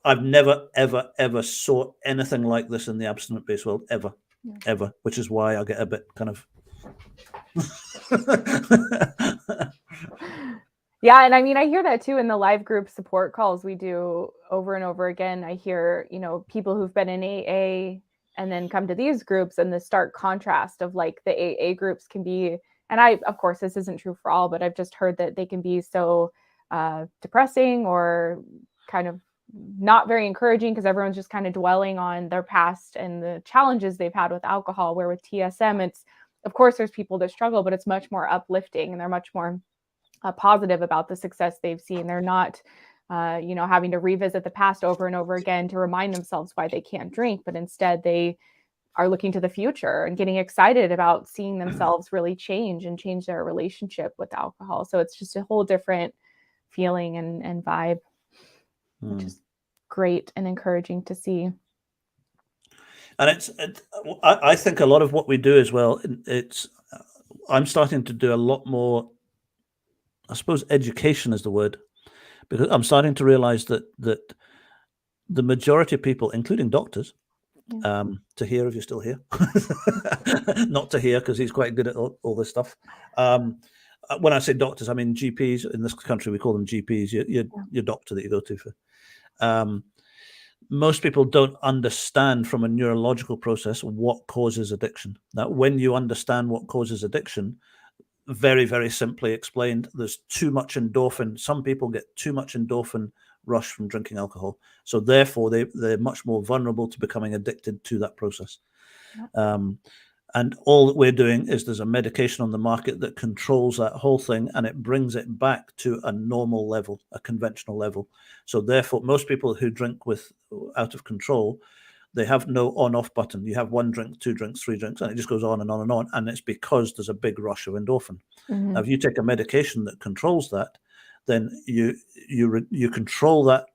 A: I've never, ever, ever saw anything like this in the abstinent-based world, ever, which is why I get a bit kind of...
B: Yeah, and I mean, I hear that too in the live group support calls we do over and over again. I hear, people who've been in AA and then come to these groups, and the stark contrast of like the AA groups can be, and of course, this isn't true for all, but I've just heard that they can be so depressing or kind of not very encouraging because everyone's just kind of dwelling on their past and the challenges they've had with alcohol, where with TSM, it's, of course, there's people that struggle, but it's much more uplifting and they're much more positive about the success they've seen. They're not, having to revisit the past over and over again to remind themselves why they can't drink, but instead they are looking to the future and getting excited about seeing themselves really change their relationship with alcohol. So it's just a whole different feeling and vibe, which is great and encouraging to see.
A: And I think a lot of what we do as well, I'm starting to do a lot more, I suppose education is the word, because I'm starting to realize that the majority of people, including doctors, to hear if you're still here, not to hear because he's quite good at all this stuff. When I say doctors, I mean GPs. In this country, we call them GPs. Your doctor that you go to for. Most people don't understand from a neurological process what causes addiction. Now, when you understand what causes addiction, very, very simply explained, there's too much endorphin. Some people get too much endorphin rush from drinking alcohol. So therefore, they're much more vulnerable to becoming addicted to that process. Yep. And all that we're doing is there's a medication on the market that controls that whole thing, and it brings it back to a normal level, a conventional level. So therefore, most people who drink out of control, they have no on-off button. You have 1 drink, 2 drinks, 3 drinks, and it just goes on and on and on. And it's because there's a big rush of endorphin. Mm-hmm. Now, if you take a medication that controls that, then you control that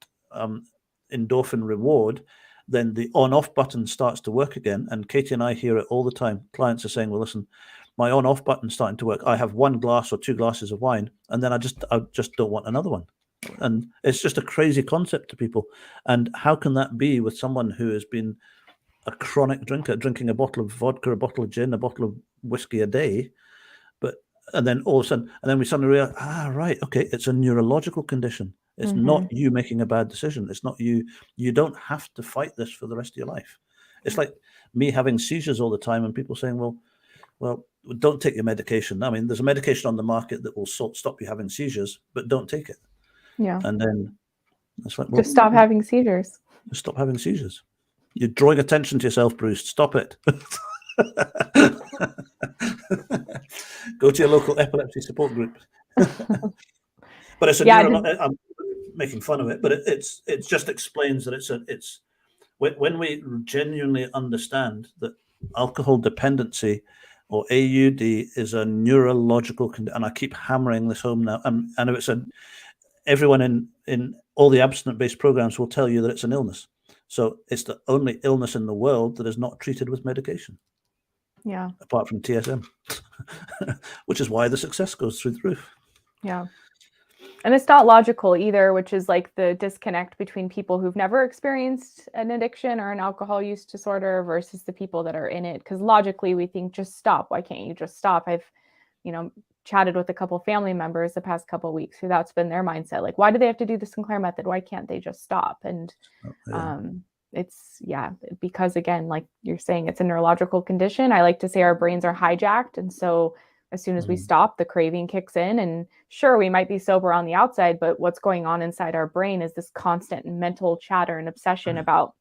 A: endorphin reward, then the on-off button starts to work again. And Katie and I hear it all the time. Clients are saying, well, listen, my on-off button's starting to work. I have 1 glass or 2 glasses of wine, and then I just don't want another one. And it's just a crazy concept to people. And how can that be with someone who has been a chronic drinker, drinking a bottle of vodka, a bottle of gin, a bottle of whiskey a day? And then all of a sudden, we suddenly realize, right, okay, it's a neurological condition. It's not you making a bad decision. It's not you. You don't have to fight this for the rest of your life. It's like me having seizures all the time and people saying, well, don't take your medication. I mean, there's a medication on the market that will stop you having seizures, but don't take it.
B: Yeah.
A: And then it's like,
B: just stop having seizures.
A: Just stop having seizures. You're drawing attention to yourself, Bruce. Stop it. Go to your local epilepsy support group. But it's I'm making fun of it, but it just explains that it's when we genuinely understand that alcohol dependency or AUD is a neurological condition, and I keep hammering this home now. And it's everyone in all the abstinent-based programs will tell you that it's an illness. So it's the only illness in the world that is not treated with medication.
B: Yeah.
A: Apart from TSM, which is why the success goes through the roof.
B: Yeah. And it's not logical either, which is like the disconnect between people who've never experienced an addiction or an alcohol use disorder versus the people that are in it. Because logically we think, just stop. Why can't you just stop? I've, chatted with a couple of family members the past couple of weeks who that's been their mindset. Like, why do they have to do the Sinclair method? Why can't they just stop? And it's because again, like you're saying, it's a neurological condition. I like to say our brains are hijacked. And so as soon as we stop, the craving kicks in, and sure, we might be sober on the outside, but what's going on inside our brain is this constant mental chatter and obsession about,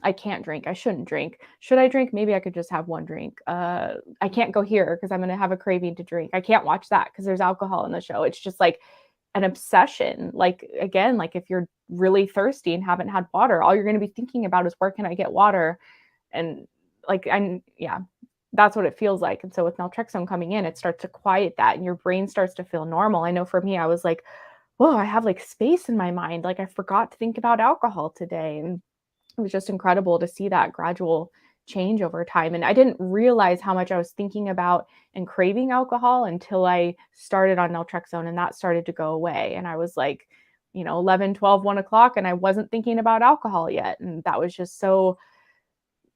B: I can't drink. I shouldn't drink. Should I drink? Maybe I could just have 1 drink. I can't go here because I'm going to have a craving to drink. I can't watch that because there's alcohol in the show. It's just like an obsession. Like, again, like if you're really thirsty and haven't had water, all you're going to be thinking about is, where can I get water? And that's what it feels like. And so with naltrexone coming in, it starts to quiet that and your brain starts to feel normal. I know for me, I was like, whoa, I have like space in my mind. Like I forgot to think about alcohol today. And it was just incredible to see that gradual change over time. And I didn't realize how much I was thinking about and craving alcohol until I started on naltrexone, and that started to go away. And I was like, 11, 12, 1 o'clock, and I wasn't thinking about alcohol yet. And that was just so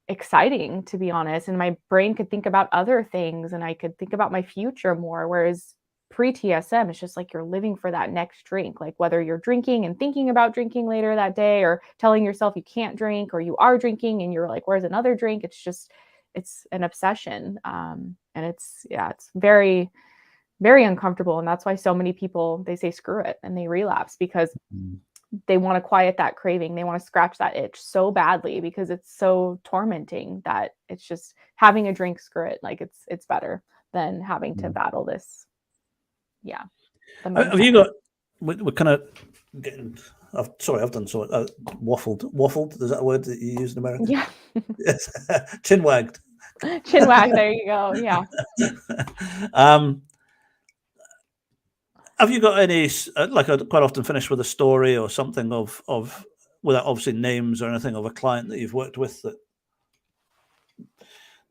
B: exciting, to be honest. And my brain could think about other things and I could think about my future more. Whereas pre-TSM, it's just like you're living for that next drink, like whether you're drinking and thinking about drinking later that day, or telling yourself you can't drink, or you are drinking and you're like, where's another drink? It's an obsession. And it's very, very uncomfortable. And that's why so many people, they say, screw it, and they relapse because they want to quiet that craving. They want to scratch that itch so badly because it's so tormenting that it's just having a drink, screw it. Like it's better than having to battle this. Yeah.
A: Have you got, we're kind of getting, I've done so, waffled, is that a word that you use in America?
B: Yeah.
A: Yes. Chin wagged.
B: Chin wag, there you go, yeah.
A: Have you got any, like I quite often finish with a story or something of without obviously names or anything, of a client that you've worked with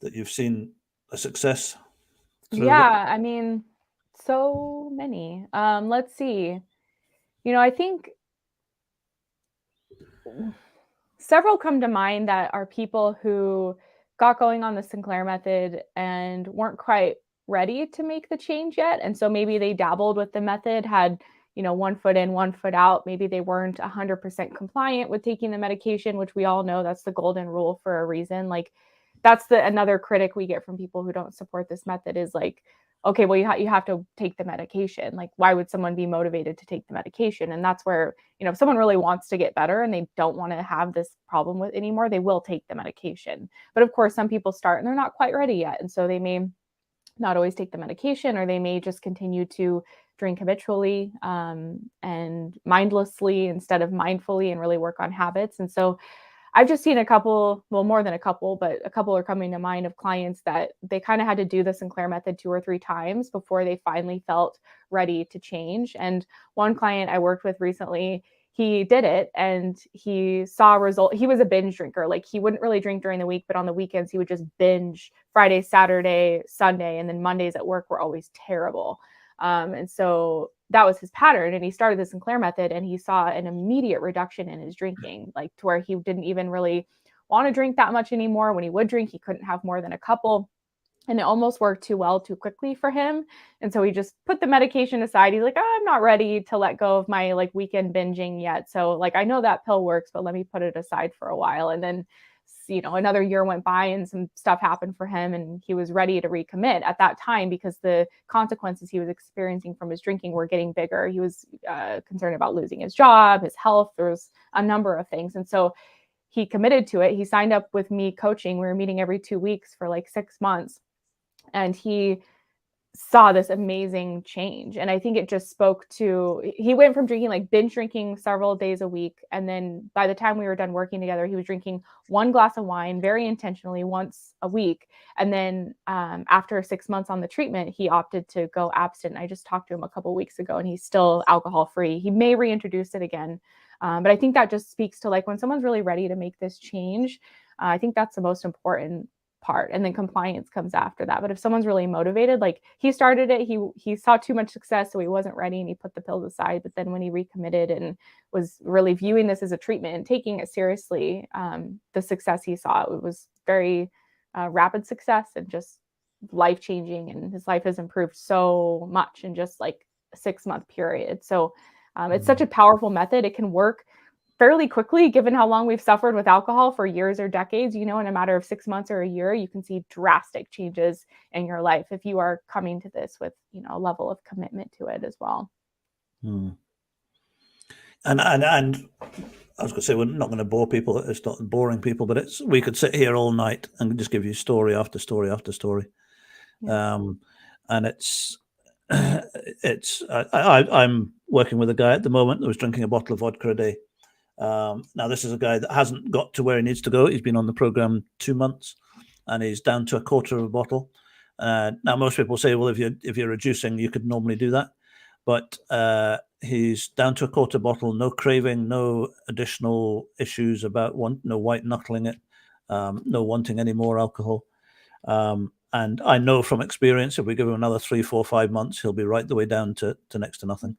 A: that you've seen a success through?
B: Yeah, I mean, so many. Let's see. I think several come to mind that are people who got going on the Sinclair method and weren't quite ready to make the change yet. And so maybe they dabbled with the method, had, 1 foot in, 1 foot out. Maybe they weren't 100% compliant with taking the medication, which we all know that's the golden rule for a reason. Like that's another critic we get from people who don't support this method is like, okay, well, you have to take the medication. Like, why would someone be motivated to take the medication? And that's where, if someone really wants to get better and they don't want to have this problem with anymore, they will take the medication. But of course, some people start and they're not quite ready yet. And so they may not always take the medication, or they may just continue to drink habitually and mindlessly instead of mindfully, and really work on habits. And so I've just seen a couple, well, more than a couple, but a couple are coming to mind, of clients that they kind of had to do the Sinclair Method 2 or 3 times before they finally felt ready to change. And one client I worked with recently, he did it and he saw a result. He was a binge drinker. Like, he wouldn't really drink during the week, but on the weekends he would just binge Friday, Saturday, Sunday, and then Mondays at work were always terrible. And so that was his pattern. And he started the Sinclair Method and he saw an immediate reduction in his drinking, like to where he didn't even really want to drink that much anymore. When he would drink, he couldn't have more than a couple. And it almost worked too well too quickly for him. And so he just put the medication aside. He's like, oh, I'm not ready to let go of my like weekend binging yet. So like, I know that pill works, but let me put it aside for a while. And then another year went by and some stuff happened for him and he was ready to recommit at that time, because the consequences he was experiencing from his drinking were getting bigger. He was concerned about losing his job, his health. There was a number of things. And so he committed to it. He signed up with me coaching. We were meeting every 2 weeks for like 6 months. And he saw this amazing change. And I think it just spoke to, he went from drinking, like binge drinking several days a week. And then by the time we were done working together, he was drinking 1 glass of wine very intentionally once a week. And then after 6 months on the treatment, he opted to go abstinent. I just talked to him a couple of weeks ago and he's still alcohol free. He may reintroduce it again. But I think that just speaks to like when someone's really ready to make this change, I think that's the most important part. And then compliance comes after that. But if someone's really motivated, like he started it, he saw too much success, so he wasn't ready and he put the pills aside. But then when he recommitted and was really viewing this as a treatment and taking it seriously, the success he saw, it was very rapid success and just life-changing. And his life has improved so much in just like a 6-month period. So it's such a powerful method. It can work fairly quickly, given how long we've suffered with alcohol for years or decades. In a matter of 6 months or a year, you can see drastic changes in your life if you are coming to this with, a level of commitment to it as well.
A: And I was going to say, we're not going to bore people. It's not boring people, but we could sit here all night and just give you story after story after story. Yeah. And I'm working with a guy at the moment that was drinking a bottle of vodka a day. Now, this is a guy that hasn't got to where he needs to go. He's been on the program 2 months and he's down to a quarter of a bottle. Now, most people say, well, if you're reducing, you could normally do that. But he's down to a quarter bottle, no craving, no additional issues about no white knuckling it, no wanting any more alcohol. And I know from experience, if we give him another 3, 4, 5 months, he'll be right the way down to next to nothing.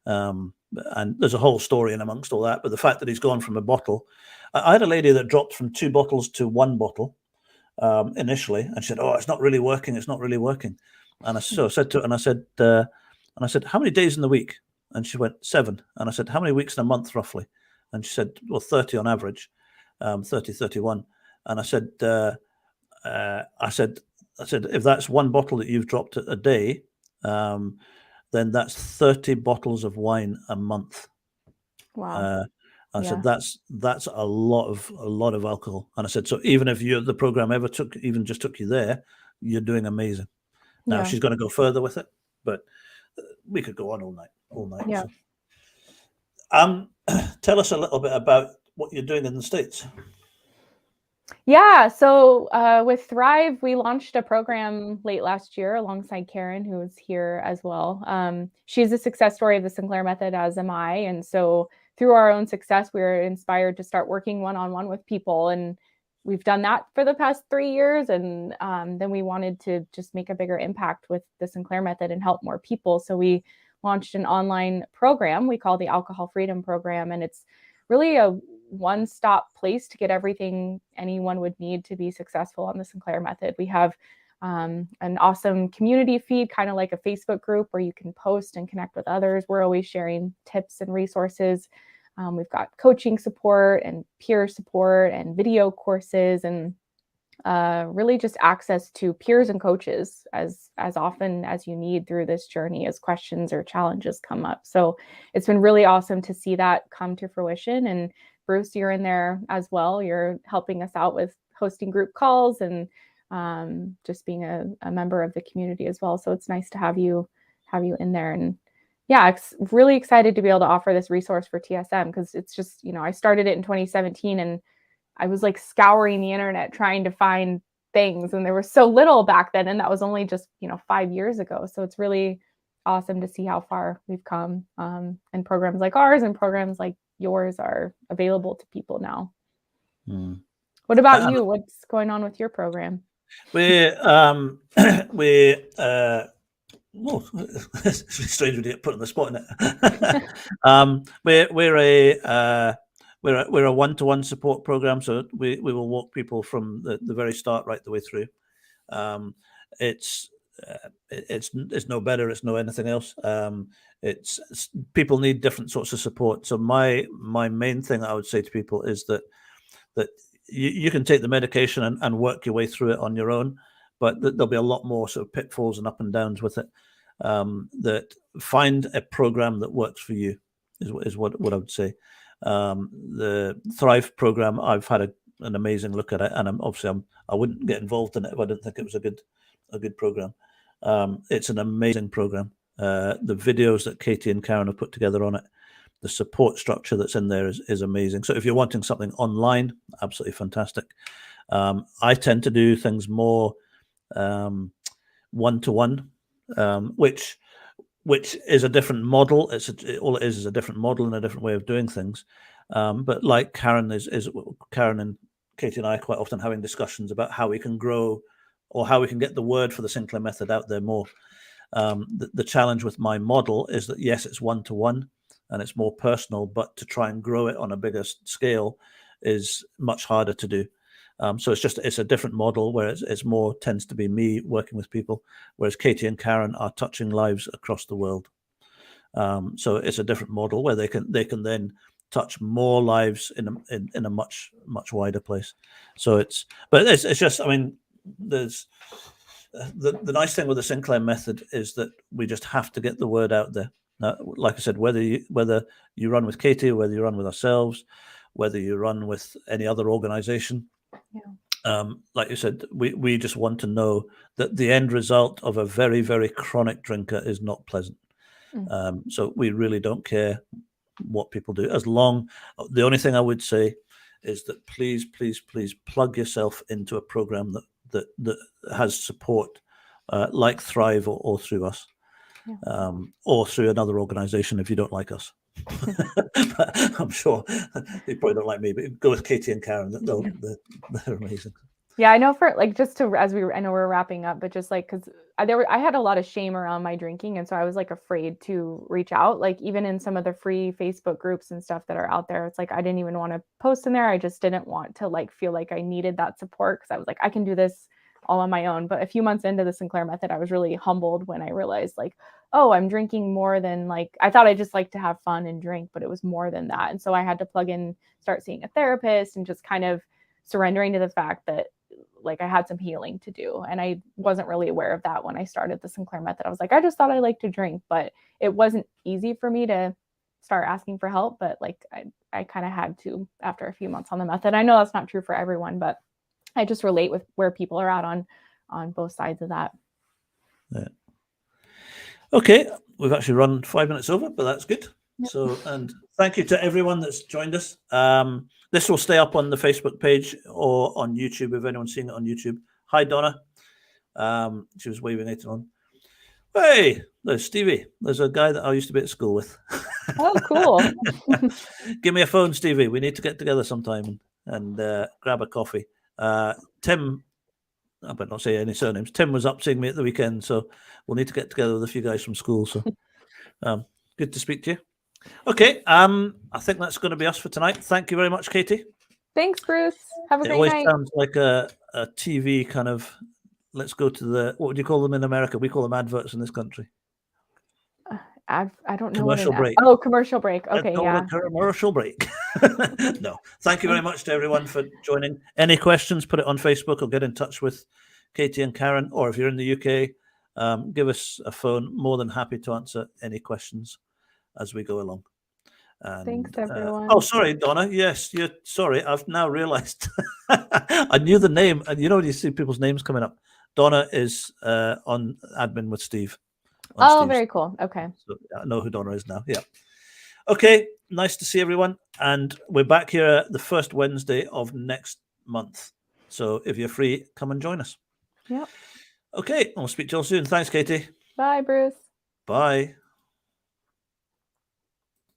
A: And there's a whole story in amongst all that. But the fact that he's gone from a bottle, I had a lady that dropped from 2 bottles to 1 bottle initially, and she said, "Oh, it's not really working. It's not really working." And I said to her, and I said, "How many days in the week?" And she went, 7. And I said, "How many weeks in a month, roughly?" And she said, "Well, 30 on average, 30, 31." And I said, if that's 1 bottle that you've dropped a day, then that's 30 bottles of wine a month.
B: Wow.
A: I said that's a lot of alcohol. And I said, so even if the program ever took you there, you're doing amazing. Now she's going to go further with it, but we could go on all night.
B: Yeah.
A: So. Tell us a little bit about what you're doing in the States.
B: Yeah, so with Thrive, we launched a program late last year alongside Karen, who is here as well. She's a success story of the Sinclair Method, as am I. And so through our own success, we were inspired to start working one-on-one with people. And we've done that for the past 3 years. And then we wanted to just make a bigger impact with the Sinclair Method and help more people. So we launched an online program we call the Alcohol Freedom Program. And it's really a one-stop place to get everything anyone would need to be successful on the Sinclair Method. We have an awesome community feed, kind of like a Facebook group where you can post and connect with others. We're always sharing tips and resources. We've got coaching support and peer support and video courses. And really just access to peers and coaches as often as you need through this journey as questions or challenges come up. So it's been really awesome to see that come to fruition. And Bruce, you're in there as well. You're helping us out with hosting group calls and just being a member of the community as well. So it's nice to have you in there. And yeah, really excited to be able to offer this resource for TSM, because it's just, I started it in 2017 and I was like scouring the internet trying to find things, and there was so little back then, and that was only just 5 years ago. So it's really awesome to see how far we've come, and programs like ours and programs like yours are available to people now. What about you? What's going on with your program?
A: It's strange to get put on the spot in it. We're a one-to-one support program, so we will walk people from the very start right the way through. It's no better. It's no anything else. It's people need different sorts of support. So my main thing I would say to people is that you can take the medication and work your way through it on your own, but there'll be a lot more sort of pitfalls and up and downs with it. That find a program that works for you is what I would say. The Thrive program, I've had an amazing look at it, and I wouldn't get involved in it if I didn't think it was a good program. It's an amazing program. The videos that Katie and Karen have put together on it, the support structure that's in there is amazing. So if you're wanting something online, absolutely fantastic. I tend to do things more one-to-one, which is a different model. All it is a different model and a different way of doing things. But like Karen Karen and Katie and I quite often having discussions about how we can grow or how we can get the word for the Sinclair Method out there more. The challenge with my model is that yes, it's one-to-one and it's more personal, but to try and grow it on a bigger scale is much harder to do. So it's a different model where it's more tends to be me working with people, whereas Katie and Karen are touching lives across the world. So it's a different model where they can then touch more lives in a much wider place. So it's just, I mean, there's the nice thing with the Sinclair Method is that we just have to get the word out there. Like I said, whether you run with Katie, whether you run with ourselves, whether you run with any other organization. Yeah. Like you said, we just want to know that the end result of a very, very chronic drinker is not pleasant. So we really don't care what people do. The only thing I would say is that please plug yourself into a program that has support, like Thrive or through us. Yeah. Or through another organization if you don't like us. I'm sure you probably don't like me, but go with Katie and Karen. They're amazing.
B: Yeah, I know for like I know we're wrapping up, but just like because I had a lot of shame around my drinking, and so I was like afraid to reach out. Like even in some of the free Facebook groups and stuff that are out there, it's like I didn't even want to post in there. I just didn't want to like feel like I needed that support because I was like I can do this all on my own. But a few months into the Sinclair Method, I was really humbled when I realized like, oh, I'm drinking more than like I thought I just like to have fun and drink, but it was more than that. And so I had to plug in, start seeing a therapist, and just kind of surrendering to the fact that like I had some healing to do. And I wasn't really aware of that when I started the Sinclair Method. I was like, I just thought I liked to drink, but it wasn't easy for me to start asking for help. But like I kind of had to after a few months on the method. I know that's not true for everyone, but I just relate with where people are at on both sides of that.
A: Yeah. Okay, we've actually run 5 minutes over, but that's good. Yep. So, and thank you to everyone that's joined us. This will stay up on the Facebook page or on YouTube if anyone's seeing it on YouTube. Hi, Donna. She was waving it on. Hey, there's Stevie. There's a guy that I used to be at school with.
B: Oh, cool.
A: Give me a phone, Stevie. We need to get together sometime and grab a coffee. Tim, I better not say any surnames. Tim was up seeing me at the weekend, so we'll need to get together with a few guys from school. So good to speak to you. Okay, I think that's going to be us for tonight. Thank you very much, Katie.
B: Thanks, Bruce. Have a great night.
A: It always sounds like a TV kind of, let's go to what would you call them in America? We call them adverts in this country.
B: I don't know
A: Commercial
B: what
A: break.
B: Oh, commercial break.
A: Let's
B: Okay,
A: go
B: yeah.
A: on a commercial break. No, thank you very much to everyone for joining. Any questions, put it on Facebook or get in touch with Katie and Karen, or if you're in the UK, give us a phone. More than happy to answer any questions as we go along. And,
B: Thanks, everyone.
A: oh, sorry, Donna. Yes, you're sorry. I've now realized I knew the name. And you know, when you see people's names coming up, Donna is on admin with Steve.
B: Oh,
A: Steve's.
B: very cool. Okay.
A: So I know who Donna is now. Yeah. Okay. Nice to see everyone. And we're back here the first Wednesday of next month. So if you're free, come and join us.
B: Yep.
A: Okay. I'll speak to you all soon. Thanks, Katie.
B: Bye, Bruce.
A: Bye.